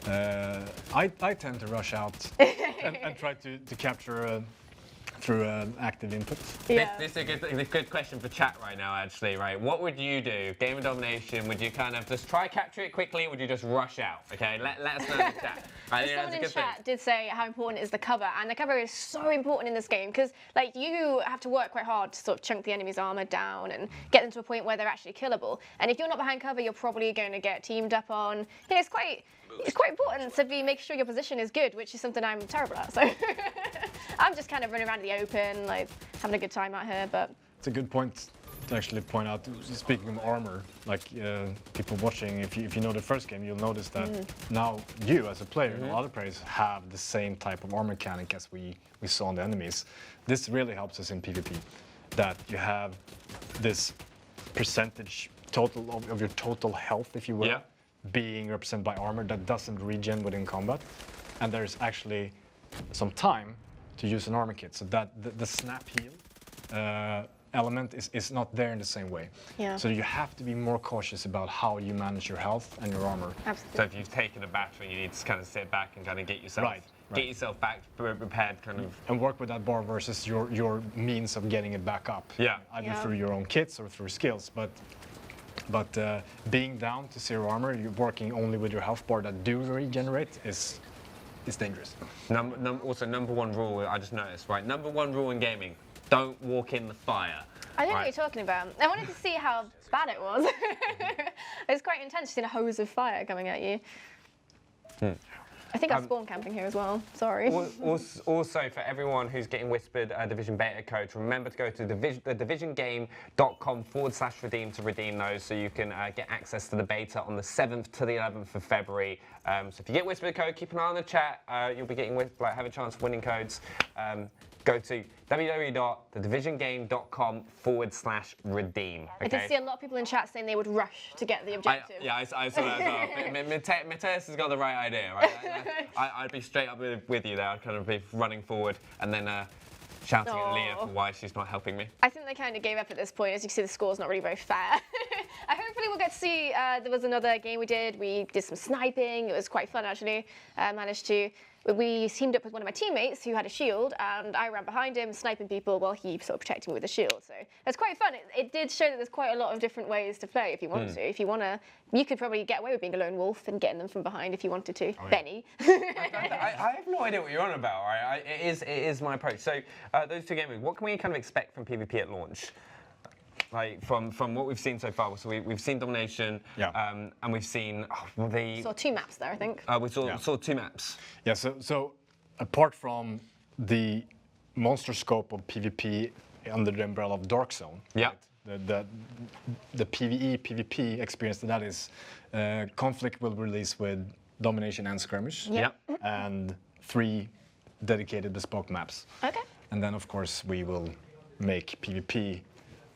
I tend to rush out and try to capture through active input. Yeah. This is a good question for chat right now, actually, right? What would you do? Game of Domination, would you kind of just try capture it quickly, or would you just rush out? Okay, let us know in the chat. Right, Someone in chat did say how important is the cover, and the cover is so important in this game because, like, you have to work quite hard to sort of chunk the enemy's armor down and get them to a point where they're actually killable. And if you're not behind cover, you're probably going to get teamed up on. You know, it's quite important to be making sure your position is good, which is something I'm terrible at. So I'm just kind of running around in the open, like having a good time out here. But it's a good point to actually point out. Speaking of armor, like people watching, if you know the first game, you'll notice that now you as a player and other players have the same type of armor mechanic as we saw on the enemies. This really helps us in PvP, that you have this percentage total of your total health, if you will, being represented by armor that doesn't regen within combat, and there's actually some time to use an armor kit, so that the snap heal element is not there in the same way. Yeah. So you have to be more cautious about how you manage your health and your armor. Absolutely. So if you've taken a battery, you need to kind of sit back and kind of get yourself back prepared, kind of, and work with that bar versus your means of getting it back up. Yeah. Either through your own kits or through skills, but being down to 0 armor, you're working only with your health bar that do regenerate is dangerous. Also, number one rule I just noticed, right? Number one rule in gaming: don't walk in the fire. I don't know what you're talking about. I wanted to see how bad it was. It's quite intense seeing a hose of fire coming at you. I think I spawn camping here as well. Sorry. Also, for everyone who's getting whispered Division beta codes, remember to go to thedivisiongame.com/redeem to redeem those, so you can get access to the beta on the 7th to the 11th of February. So if you get whispered code, keep an eye on the chat. You'll be getting have a chance of winning codes. Go to www.thedivisiongame.com/redeem. Okay? I did see a lot of people in chat saying they would rush to get the objective. I saw that as well. Mathias has got the right idea, right? I'd be straight up with you there. I'd kind of be running forward and then shouting at Leah for why she's not helping me. I think they kind of gave up at this point. As you can see, the score's not really very fair. Hopefully we'll get to see, there was another game we did some sniping. It was quite fun, actually. We teamed up with one of my teammates who had a shield, and I ran behind him, sniping people while he sort of protected me with a shield. So it's quite fun. It did show that there's quite a lot of different ways to play if you want to. If you want to, you could probably get away with being a lone wolf and getting them from behind if you wanted to. Benny. I have no idea what you're on about, right? It is my approach. So those two games, what can we kind of expect from PvP at launch? Like from what we've seen so far, so we've seen Domination, and we've seen Saw 2 maps there, I think. We saw 2 maps. Yeah. So apart from the monster scope of PvP under the umbrella of Dark Zone, the PvE PvP experience that is, Conflict will release with Domination and Skirmish, and 3 dedicated bespoke maps. Okay. And then of course we will make PvP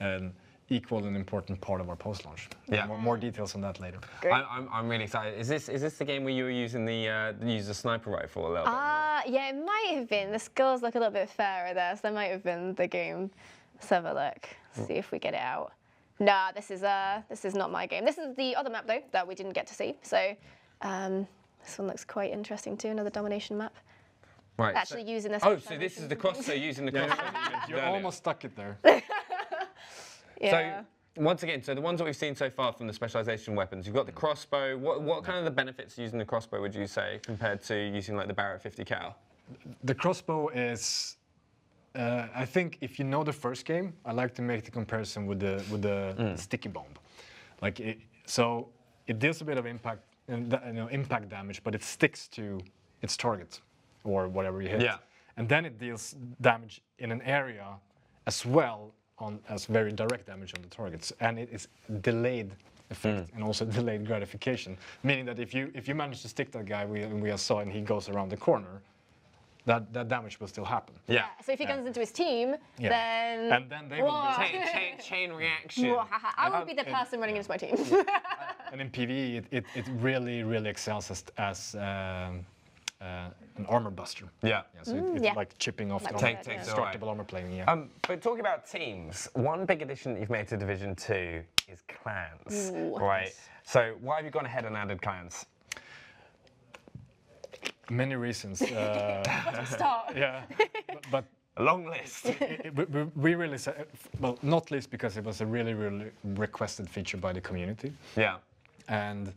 an equal and important part of our post-launch. Yeah. More details on that later. I'm really excited. Is this the game where you were using the sniper rifle a little bit? Yeah, it might have been. The scores look a little bit fairer there, so that might have been the game. Let's have a look. See if we get it out. Nah, this is not my game. This is the other map though that we didn't get to see. So this one looks quite interesting too. Another domination map. Right. Actually using this. Oh, so this is the crossbow using the crossbow. You almost stuck it there. Yeah. So once again, so the ones that we've seen so far from the specialization weapons, you've got the crossbow. What kind of the benefits using the crossbow would you say compared to using like the Barrett 50 cal? The crossbow is, I think, if you know the first game, I like to make the comparison with the sticky bomb. So it deals a bit of impact impact damage, but it sticks to its target or whatever you hit. Yeah. And then it deals damage in an area as well as very direct damage on the targets, and it is delayed effect and also delayed gratification, meaning that if you manage to stick that guy we saw and he goes around the corner, that damage will still happen. Yeah. So if he comes into his team, then and then they will be Chain reaction. I will be the person running into my team. and in PvE it really excels as an armor buster. Yeah. So it's yeah. like chipping off Like the take- armor, takes it destructible away. armor plating. Yeah. But talking about teams, one big addition that you've made to Division 2 is clans, Ooh. right? So why have you gone ahead and added clans? Many reasons. Start. Yeah, but A long list. we really said, well, not least because it was a really requested feature by the community, Yeah. and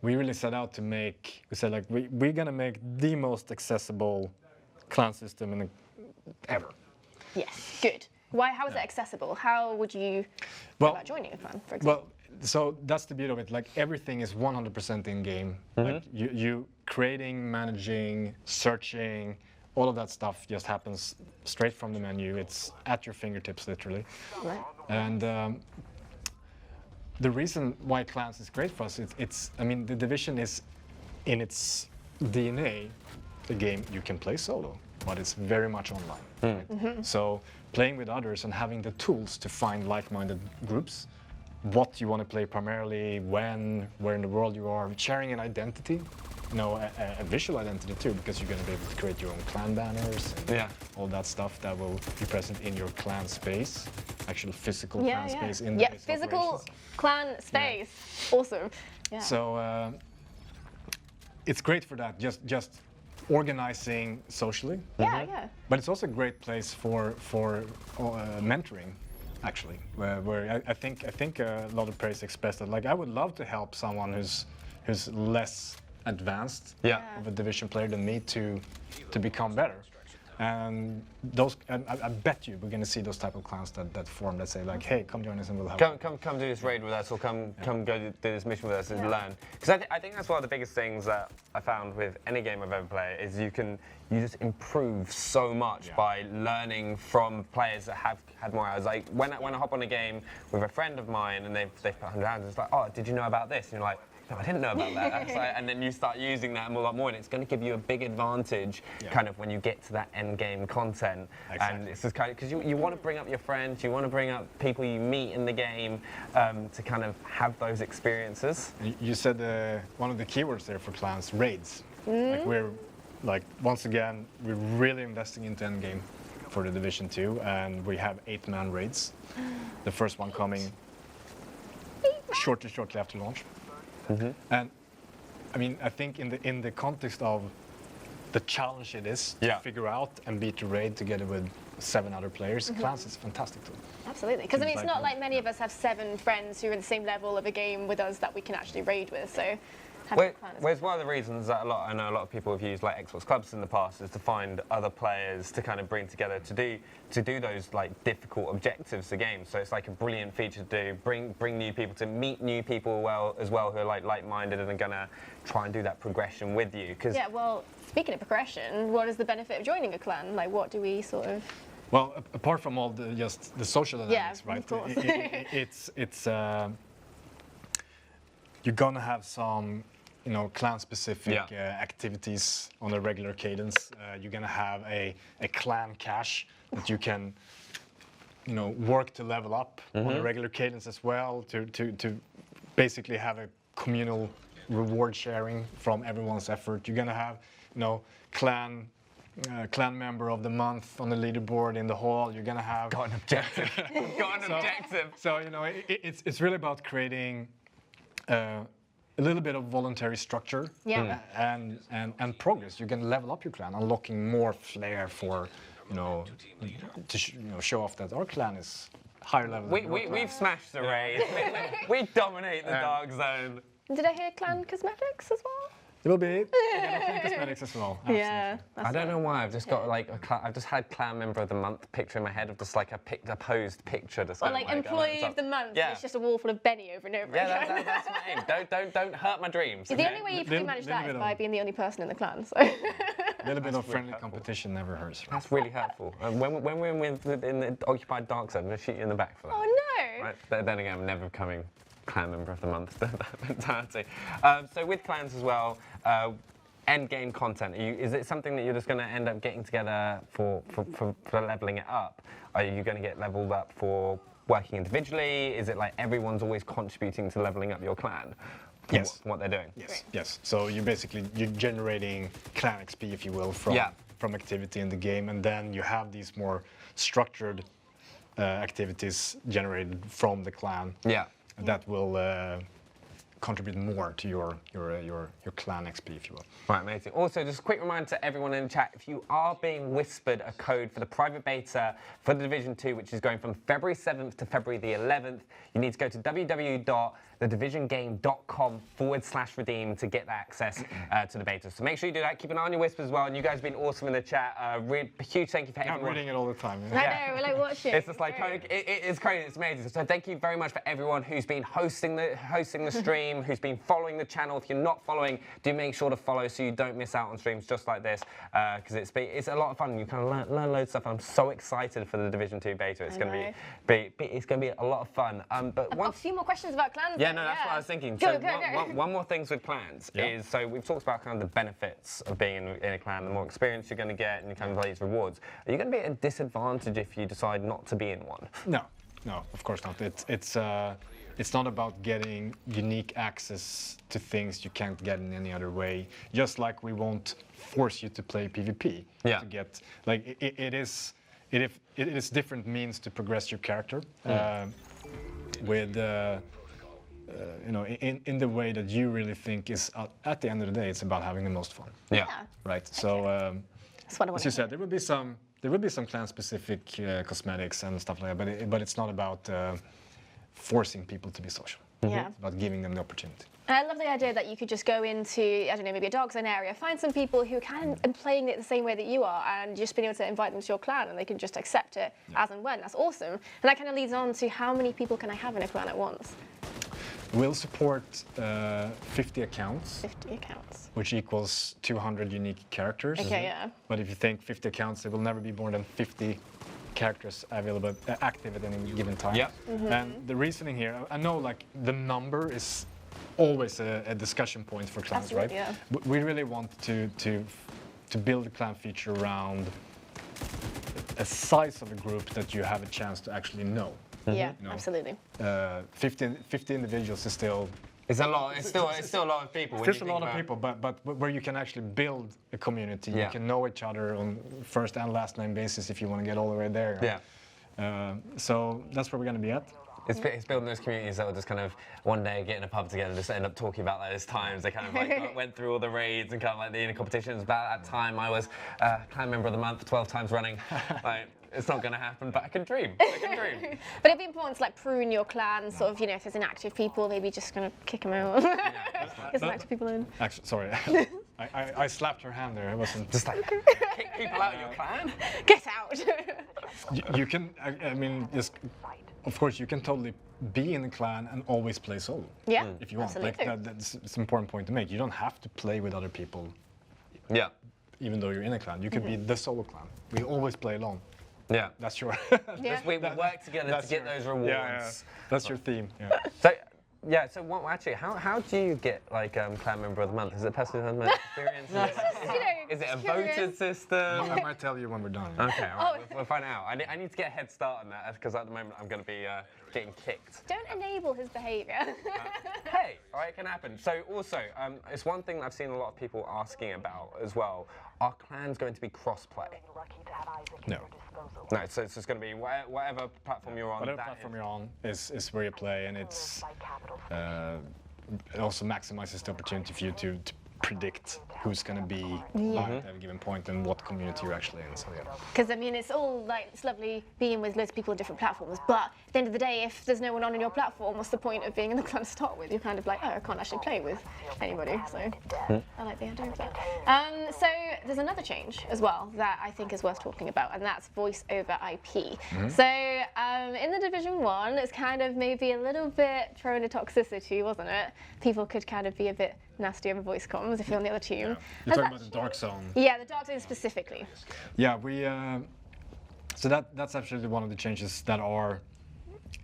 we really set out to make. We said like we're gonna make the most accessible clan system ever. Yes. Good. Why? How is it accessible? How would you go about joining a clan, for example? Well, so that's the beauty of it. Like everything is 100% in game. Like you creating, managing, searching, all of that stuff just happens straight from the menu. It's at your fingertips, literally. Right. And the reason why clans is great for us, I mean, the Division is in its DNA, the game you can play solo, but it's very much online. Right? So playing with others and having the tools to find like-minded groups, what you want to play primarily, when, where in the world you are, sharing an identity, a visual identity too, because you're going to be able to create your own clan banners and all that stuff that will be present in your clan space, actual physical clan space in the base physical operations. clan space. Awesome. Yeah. So it's great for that, just organizing socially. yeah. But it's also a great place for mentoring, actually, where I think a lot of players express that, like, I would love to help someone who's less advanced of a Division player than me to become better. And I bet you we're going to see those type of clans that form, that say like, hey, come join us and we'll help. Come do this raid with us, or come go do this mission with us and learn. Because I think that's one of the biggest things that I found with any game I've ever played is you just improve so much by learning from players that have had more hours. Like when I hop on a game with a friend of mine and they've put 100 hours, it's like, oh, did you know about this? And you're like, no, I didn't know about that. That's like, and then you start using that a lot more, and it's going to give you a big advantage, kind of when you get to that end game content. Exactly. And it's just kind of because you want to bring up your friends, you want to bring up people you meet in the game to kind of have those experiences. You said one of the keywords there for clans, raids. Like once again, we're really investing into endgame for the Division 2, and we have 8-man raids. The first one coming shortly after launch. And I mean, I think in the context of the challenge it is to figure out and beat the raid together with 7 other players, clans is a fantastic tool. Absolutely, because I mean, it's not like many of us have 7 friends who are in the same level of a game with us that we can actually raid with. So. Where's one of the reasons that I know a lot of people have used like Xbox clubs in the past is to find other players to kind of bring together to do those like difficult objectives of the game. So it's like a brilliant feature to do. Bring new people, to meet new people as well who are like-minded and are gonna try and do that progression with you. Yeah. Well, speaking of progression, what is the benefit of joining a clan? Like, what do we sort of? Well, apart from all the social dynamics, right? Of course. It's you're gonna have some clan-specific activities on a regular cadence. You're gonna have a clan cache that you can, work to level up on a regular cadence as well. To basically have a communal reward sharing from everyone's effort. You're gonna have, clan clan member of the month on the leaderboard in the hall. You're gonna have Got an objective. Got an objective. So you know, it's really about creating a little bit of voluntary structure and progress. You can level up your clan, unlocking more flair for, you know, to show off that our clan is higher level. We've smashed the raid. We dominate the dark zone. Did I hear clan cosmetics as well? It will be cosmetics as well. Yeah. I don't know why. I've just got like I've just had clan member of the month picture in my head of just like a posed picture. Just Or going like employee of the month. Yeah. It's just a wall full of Benny over and over Yeah, again. that's my aim. Don't hurt my dreams. The okay? only way you probably manage that is by being the only person in the clan. So. A little bit of friendly competition never hurts. Right? That's really hurtful. When we're in the occupied dark zone, I'm gonna shoot you in the back for that. Oh no! Right. Then again, I'm never becoming clan member of the month. That mentality. So with clans as well. End game content. Is it something that you're just going to end up getting together for leveling it up? Are you going to get leveled up for working individually? Is it like everyone's always contributing to leveling up your clan? Yes. What they're doing. Yes. So you're generating clan XP, if you will, from activity in the game, and then you have these more structured activities generated from the clan. Yeah. That will contribute more to your clan XP, if you will. Right, amazing. Also, just a quick reminder to everyone in the chat, if you are being whispered a code for the private beta for the Division 2, which is going from February 7th to February the 11th, you need to go to www.thedivisiongame.com/redeem to get access to the beta. So make sure you do that. Keep an eye on your whispers as well. And you guys have been awesome in the chat. Huge thank you for everyone. I'm reading it all the time. I know, we're like watching. It's just like, it's crazy, it's amazing. So thank you very much for everyone who's been hosting the stream, who's been following the channel. If you're not following, do make sure to follow so you don't miss out on streams just like this, because it's a lot of fun. You can learn loads of stuff. I'm so excited for the Division 2 beta. It's going to be a lot of fun. But I've got a few more questions about clans. Yeah, no, that's what I was thinking. Go. One more thing with clans is, so we've talked about kind of the benefits of being in a clan, the more experience you're going to get, and you kind of these rewards. Are you going to be at a disadvantage if you decide not to be in one? No, of course not. It's not about getting unique access to things you can't get in any other way. Just like we won't force you to play PvP. Yeah. To get like it is different means to progress your character. With you know, in the way that you really think is at the end of the day, it's about having the most fun. Yeah. Right. So That's what I want as you said, there will be some clan-specific cosmetics and stuff like that, but it's not about forcing people to be social. Yeah. It's about giving them the opportunity. And I love the idea that you could just go into, I don't know, maybe a dark zone area, find some people who can and playing it the same way that you are, and just being able to invite them to your clan, and they can just accept it as and when. That's awesome. And that kind of leads on to how many people can I have in a clan at once? We'll support 50 accounts. 50 accounts. Which equals 200 unique characters. Okay, yeah. But if you think 50 accounts, there will never be more than 50 characters available, active at any given time. Yeah. And the reasoning here, I know like the number is always a discussion point for clans, Absolutely, right? yeah. But we really want to build a clan feature around a size of a group that you have a chance to actually know. Yeah, You know, absolutely. 50 individuals is still. It's a lot. It's still a lot of people. There's a lot of people, but where you can actually build a community, you can know each other on first and last name basis if you want to get all the way there. Yeah. So that's where we're going to be at. It's building those communities that will just kind of one day get in a pub together, just end up talking about those times. They kind of like went through all the raids and kind of like the inner competitions. About that time, I was clan member of the month 12 times running. Like, it's not going to happen, but I can dream. I can dream. But it'd be important to like prune your clan, sort of, you know, if there's inactive people, maybe just kind of kick them out. Get some active people in. Actually, sorry, I slapped her hand there. I wasn't. Just like kick people out of your clan. Get out. You can. I mean, just of course, you can totally be in a clan and always play solo. Yeah. If you want, absolutely. like that's it's an important point to make. You don't have to play with other people. Yeah. Even though you're in a clan, you could be the solo clan. We always play alone. Yeah. That's your. Yeah. We work together to get those rewards. Yeah. That's your theme. Yeah. So what actually? How do you get like clan member of the month? Is it person who has most experience? Is it a voted system? I might tell you when we're done. Okay, all right, we'll find out. I need to get a head start on that because at the moment I'm going to be getting kicked. Don't enable his behaviour. Hey, all right, it can happen. So also, it's one thing that I've seen a lot of people asking about as well. Are clans going to be cross-play? No. No, so it's just going to be whatever platform you're on. Whatever platform you're on is where you play, and it also maximizes the opportunity for you to predict who's going to be at a given point and what community you're actually in. So yeah. Because I mean, it's all like it's lovely being with loads of people on different platforms, but at the end of the day, if there's no one on your platform, what's the point of being in the clan to start with? You're kind of like, oh, I can't actually play with anybody. So I like the idea of that. So there's another change as well that I think is worth talking about, and that's voice over IP. So in the Division 1, it's kind of maybe a little bit prone to toxicity, wasn't it? People could kind of be a bit nasty over voice comms if you're on the other team. Yeah. You're talking about the Dark Zone. Yeah, the Dark Zone specifically. Yeah, we. So that's actually one of the changes that are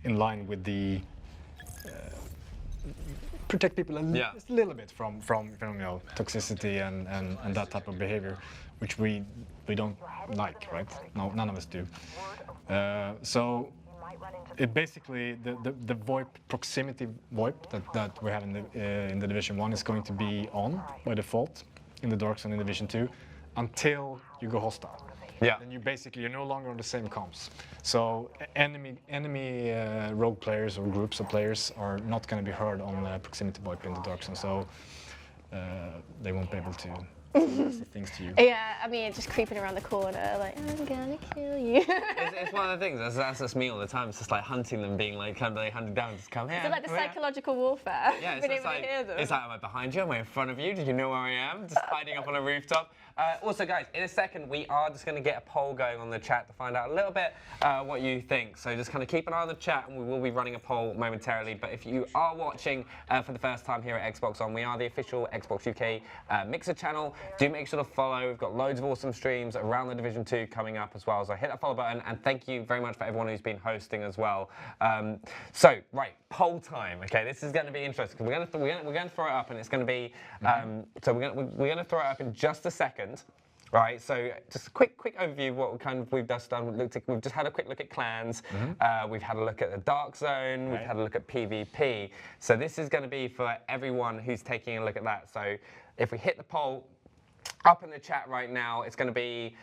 in line with the protect people just a little bit from toxicity and that type of behavior, which we don't like, right? No, none of us do. So it basically the VoIP proximity VoIP that we have in the Division 1 is going to be on by default in the Dark Zone in Division 2 until you go hostile. Yeah. Then you're no longer on the same comms. So enemy rogue players or groups of players are not going to be heard on proximity VoIP in the Dark Zone. So they won't be able to say things to you. Yeah, I mean, just creeping around the corner, like, I'm gonna kill you. It's one of the things, that's me all the time. It's just like hunting them, being like, kind of like hunted down, just come here. Is it like the come here. psychological warfare? Yeah, it's, Being it's able to like, hear them. it's like, am I behind you? Am I in front of you? Did you know where I am? Just hiding up on a rooftop. Also, guys, in a second, we are just going to get a poll going on the chat to find out a little bit what you think. So just kind of keep an eye on the chat, and we will be running a poll momentarily. But if you are watching for the first time here at Xbox On, we are the official Xbox UK Mixer channel. Do make sure to follow. We've got loads of awesome streams around the Division 2 coming up as well. So hit that follow button, and thank you very much for everyone who's been hosting as well. So, right, poll time. Okay, this is going to be interesting. We're going to throw it up, and it's going to be. So we're going to throw it up in just a second. Right, so just a quick overview of what we've just done. We've just had a quick look at clans. We've had a look at the Dark Zone. We've had a look at PvP. So this is going to be for everyone who's taking a look at that. So if we hit the poll up in the chat right now, it's going to be.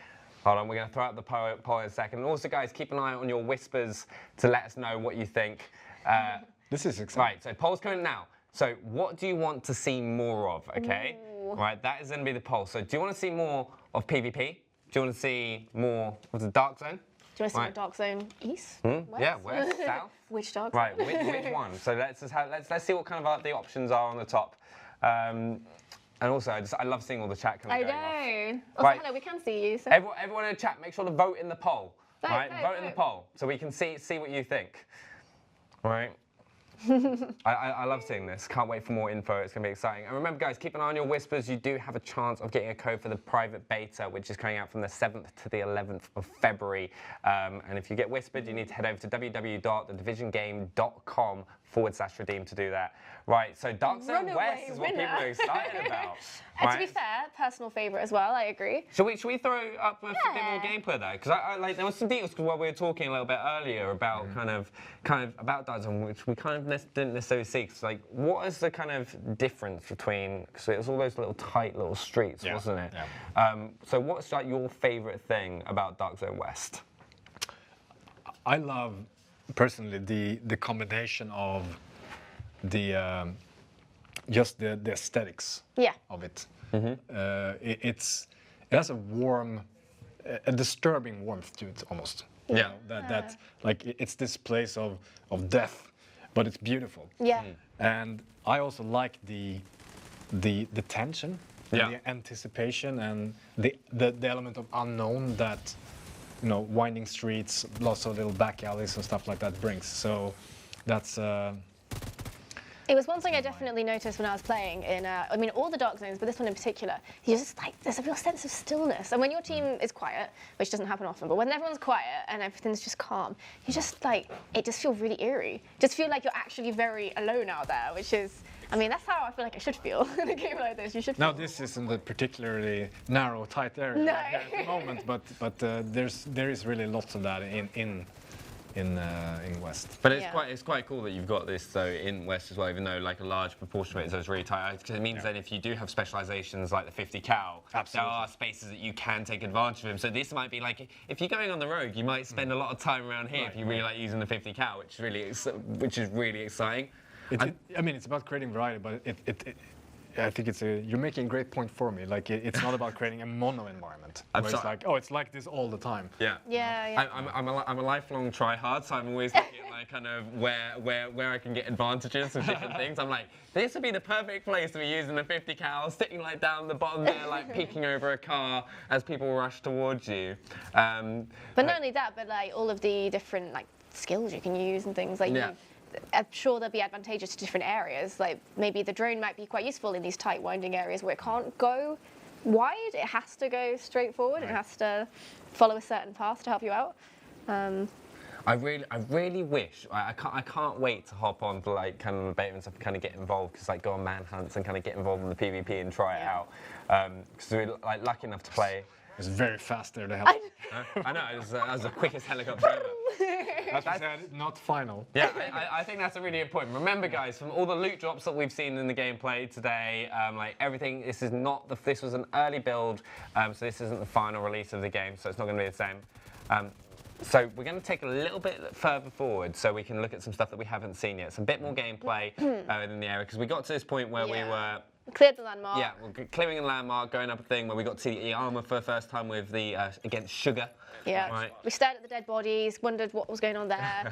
Hold on, we're going to throw out the poll in a second. And also, guys, keep an eye on your whispers to let us know what you think. This is exciting. Right, so poll's coming now. So what do you want to see more of, okay? Right, that is going to be the poll. So do you want to see more of PvP? Do you want to see more of the Dark Zone? Do you want to see more Dark Zone East? West? Yeah, West, South. Which Dark Zone? Right, which one? So let's see what kind of the options are on the top. And also, I love seeing all the chat kind of going off. I know. Also, Right. hello, we can see you. So. Everyone in the chat, make sure to vote in the poll. Vote, right, vote, vote in the vote. poll so we can see what you think. Right. I love seeing this. Can't wait for more info. It's going to be exciting. And remember, guys, keep an eye on your whispers. You do have a chance of getting a code for the private beta, which is coming out from the 7th to the 11th of February. And if you get whispered, you need to head over to www.thedivisiongame.com/redeem to do that. Right, so Dark Zone West is what people are excited about. To be fair, personal favourite as well, I agree. Should we throw up a bit more gameplay though? Because I like there was some details while we were talking a little bit earlier about kind of about Dark Zone, which we kind of didn't necessarily see. Cause, like, what is the kind of difference between? Because it was all those little tight little streets, wasn't it? Yeah. So what's like your favourite thing about Dark Zone West? I love personally the combination of the just the aesthetics of it. It has a warm, a disturbing warmth to it almost. You know, that like it's this place of death, but it's beautiful. Yeah. And I also like the tension, the anticipation, and the element of unknown that, you know, winding streets, lots of little back alleys and stuff like that brings. So that's. It was one thing I definitely noticed when I was playing in, I mean, all the Dark Zones, but this one in particular. You're just like, there's a real sense of stillness. And when your team is quiet, which doesn't happen often, but when everyone's quiet and everything's just calm, you just like, it just feels really eerie. Just feel like you're actually very alone out there, which is, I mean, that's how I feel like it should feel in a game like this. You should feel. Now this isn't a particularly narrow, tight area No. at the moment, but there is really lots of that in in West. But Yeah. it's quite cool that you've got this though in West as well, even though like a large proportion of it is really tight. Because it means then if you do have specializations like the 50 cal, there are spaces that you can take advantage of them. So this might be like if you're going on the road, you might spend a lot of time around here if you really like using the 50 cal, which is really exciting. I mean, it's about creating variety, but I think you're making a great point for me. Like it's not about creating a mono environment. Where it's like, oh, it's like this all the time. Yeah. Yeah. I'm a lifelong tryhard, so I'm always looking at like kind of where I can get advantages of different things. I'm like, this would be the perfect place to be using the 50 cal, sitting like down the bottom there, like peeking over a car as people rush towards you. But not only that, but like all of the different like skills you can use and things like. Yeah. I'm sure they'll be advantageous to different areas. Like maybe the drone might be quite useful in these tight winding areas where it can't go wide. It has to go straight forward. It has to follow a certain path to help you out. I really wish I can't wait to hop on to like kind of the beta and stuff and kind of get involved, because like go on manhunts and kind of get involved in the PvP and try it out. Because we're like lucky enough to play. It's very fast there to help. I know, it was the quickest helicopter ever. As I said, not final. Yeah, I think that's a really important. Remember, guys, from all the loot drops that we've seen in the gameplay today, like everything, this was an early build, so this isn't the final release of the game, so it's not going to be the same. So we're going to take a little bit further forward so we can look at some stuff that we haven't seen yet. Some bit more gameplay in the area, because we got to this point where we were... Cleared the landmark. Yeah, we're clearing a landmark, going up a thing where we got to see the armor for the first time with the against Sugar. Yeah. Right. We stared at the dead bodies, wondered what was going on there.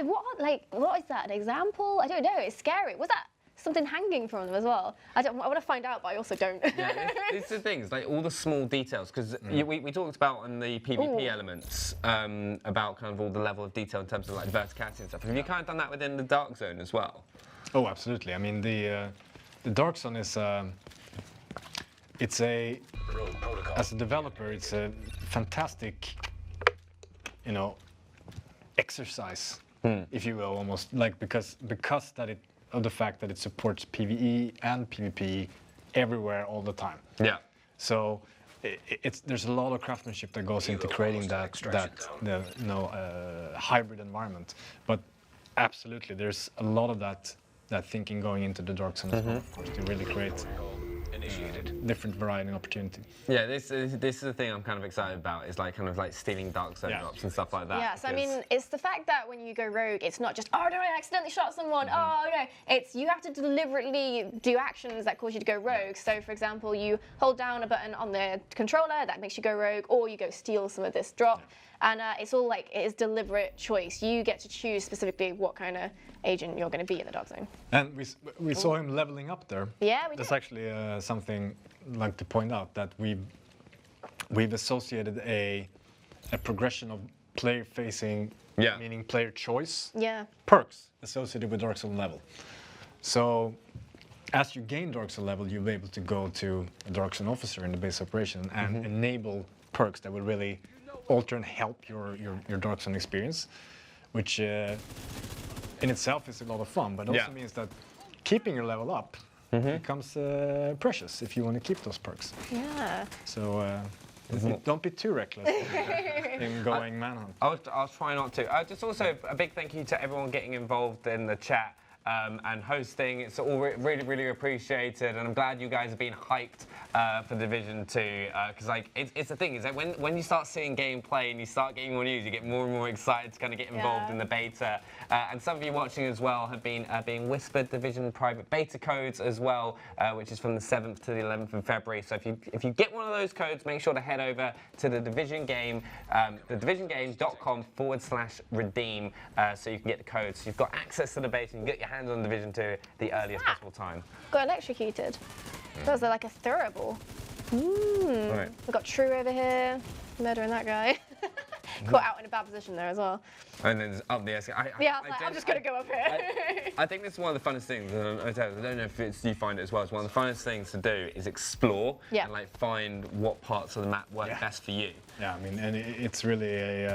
What is that? An example? I don't know. It's scary. Was that something hanging from them as well? I want to find out, but I also don't. Yeah, it's the things, like all the small details, because we talked about in the PvP elements about kind of all the level of detail in terms of like verticality and stuff. Have you kind of done that within the Dark Zone as well? Oh, absolutely. I mean, the Dark Zone is as a developer, it's a fantastic, exercise, if you will, almost like because of the fact that it supports PvE and PvP everywhere all the time. Yeah. So there's a lot of craftsmanship that goes into creating that hybrid environment. But absolutely, there's a lot of that thinking going into the Dark Zone as well, of course, to really create different variety and opportunity. Yeah, this is the thing I'm kind of excited about, is like kind of like stealing Dark Zone drops and stuff like that. Yeah, so I mean, it's the fact that when you go rogue, it's not just, oh no, I accidentally shot someone, oh no. It's you have to deliberately do actions that cause you to go rogue. So for example, you hold down a button on the controller, that makes you go rogue, or you go steal some of this drop. And it's all like, it is deliberate choice. You get to choose specifically what kind of agent you're going to be in the Dark Zone. And we saw him leveling up there. Yeah, we That's did. actually something I'd like to point out, that we've associated a progression of player facing, meaning player choice, perks associated with Dark Zone level. So as you gain Dark Zone level, you'll be able to go to a Dark Zone officer in the base operation and enable perks that will really alter and help your Dark Zone experience, which in itself is a lot of fun, but also means that keeping your level up becomes precious if you want to keep those perks. Yeah. So don't be too reckless in going manhunt. I'll try not to. Just also a big thank you to everyone getting involved in the chat and hosting. It's all really, really appreciated, and I'm glad you guys have been hyped for Division 2, because like it's the thing is that when you start seeing gameplay and you start getting more news, you get more and more excited to kind of get involved in the beta. And some of you watching as well have been being whispered Division private beta codes as well, which is from the 7th to the 11th of February. So if you get one of those codes, make sure to head over to the Division game, thedivisiongames.com/redeem, so you can get the codes. So you've got access to the beta and you get your hands on Division 2 the earliest possible time. Got electrocuted. That was like a throwable. Right. We've got True over here, murdering that guy. Caught out in a bad position there as well. And then it's up the escalator. I'm just going to go up here. I think that's one of the funnest things, and I don't know if you find it as well, it's one of the funnest things to do is explore and like find what parts of the map work best for you. Yeah, I mean, and it's really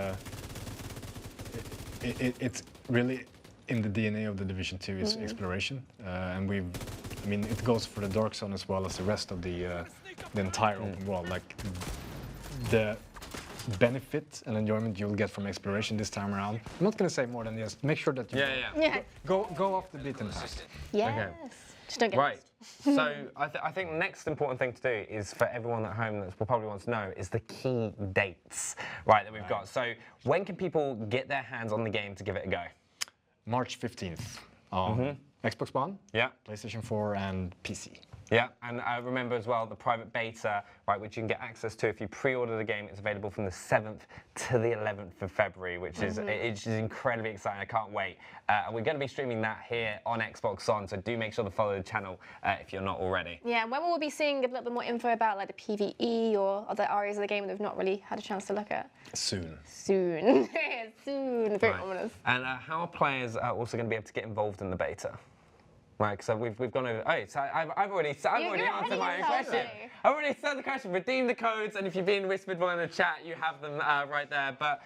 it's really in the DNA of the Division 2 is exploration, and I mean, it goes for the Dark Zone as well as the rest of the entire open world. Like the benefit and enjoyment you'll get from exploration this time around. I'm not going to say more than this. Make sure that you Yeah. go off the beaten path. Yes. Just don't get Right. lost. So I think the next important thing to do is for everyone at home that will probably want to know is the key dates, right, that we've got. So when can people get their hands on the game to give it a go? March 15th on Xbox One, Yeah. PlayStation 4, and PC. Yeah, and remember as well the private beta, right, which you can get access to if you pre-order the game. It's available from the 7th to the 11th of February, which is it's incredibly exciting. I can't wait. And we're going to be streaming that here on Xbox On, so do make sure to follow the channel if you're not already. Yeah, when will we be seeing a little bit more info about like the PvE or other areas of the game that we've not really had a chance to look at? Soon. Soon. Soon. Very ominous. And how are players also going to be able to get involved in the beta? Right, so we've gone over. Oh, so I've already answered my own question. I've already said the question. Redeem the codes, and if you've been whispered one in the chat, you have them right there. But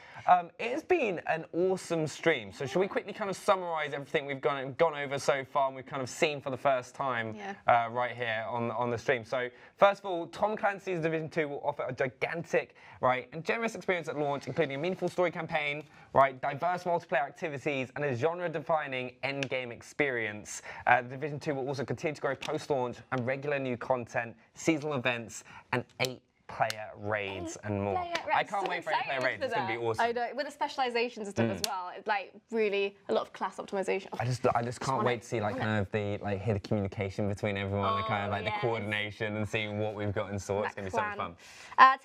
it has been an awesome stream. So should we quickly kind of summarise everything we've gone over so far, and we've kind of seen for the first time right here on the stream. So first of all, Tom Clancy's Division 2 will offer a gigantic, right, and generous experience at launch, including a meaningful story campaign, right, diverse multiplayer activities, and a genre-defining end-game experience. The Division 2 will also continue to grow post-launch and regular new content, seasonal events, and 8-player raids and more. I can't wait for 8-player raids. It's going to be awesome. I know. With the specializations and stuff as well, it's like really a lot of class optimization. I just can't wait to see like kind of the hear the communication between everyone, and kind of like the coordination and seeing what we've got in store. It's going to be so much fun.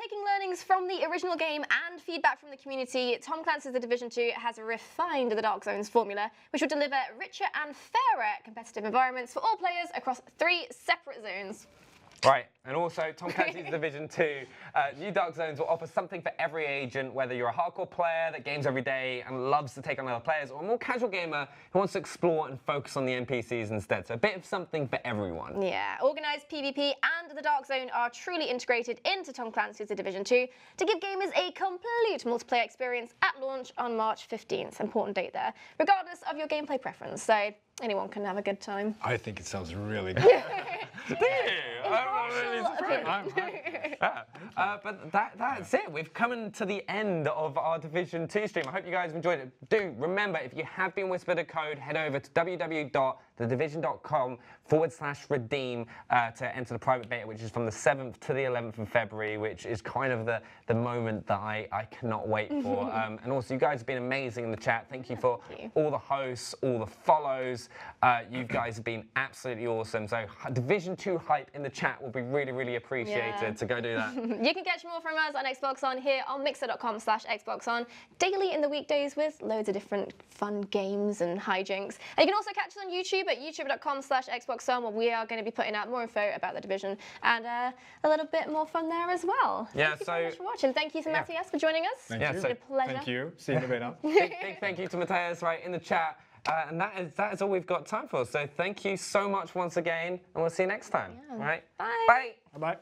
Taking learnings from the original game and feedback from the community, Tom Clancy's The Division 2 has refined the Dark Zones formula, which will deliver richer and fairer competitive environments for all players across 3 separate zones. Right, and also Tom Clancy's Division 2, new Dark Zones will offer something for every agent, whether you're a hardcore player that games every day and loves to take on other players, or a more casual gamer who wants to explore and focus on the NPCs instead. So a bit of something for everyone. Yeah, organised PvP and the Dark Zone are truly integrated into Tom Clancy's The Division 2 to give gamers a complete multiplayer experience at launch on March 15th. Important date there, regardless of your gameplay preference. So anyone can have a good time. I think it sounds really good. Do you? I'm really surprised. But that's it. We've come to the end of our Division 2 stream. I hope you guys have enjoyed it. Do remember, if you have been whispered a code, head over to www.thedivision.com/redeem to enter the private beta, which is from the 7th to the 11th of February, which is kind of the moment that I cannot wait for. And also, you guys have been amazing in the chat. Thank you for all the hosts, all the follows. You guys have been absolutely awesome. So Division 2 hype in the chat will be really, really appreciated. So go do that. You can catch more from us on Xbox On here on mixer.com/XboxOn daily in the weekdays with loads of different fun games and hijinks. And you can also catch us on YouTube at youtube.com/XboxOn, where we are going to be putting out more info about the Division and a little bit more fun there as well. Yeah, thank you so much for watching. Thank you to Mathias for joining us. Thank you. It's been a pleasure. Thank you. See you in the beta. Big thank you to Mathias right in the chat. And that is all we've got time for. So thank you so much once again, and we'll see you next time. All right? Bye. Bye. Bye-bye.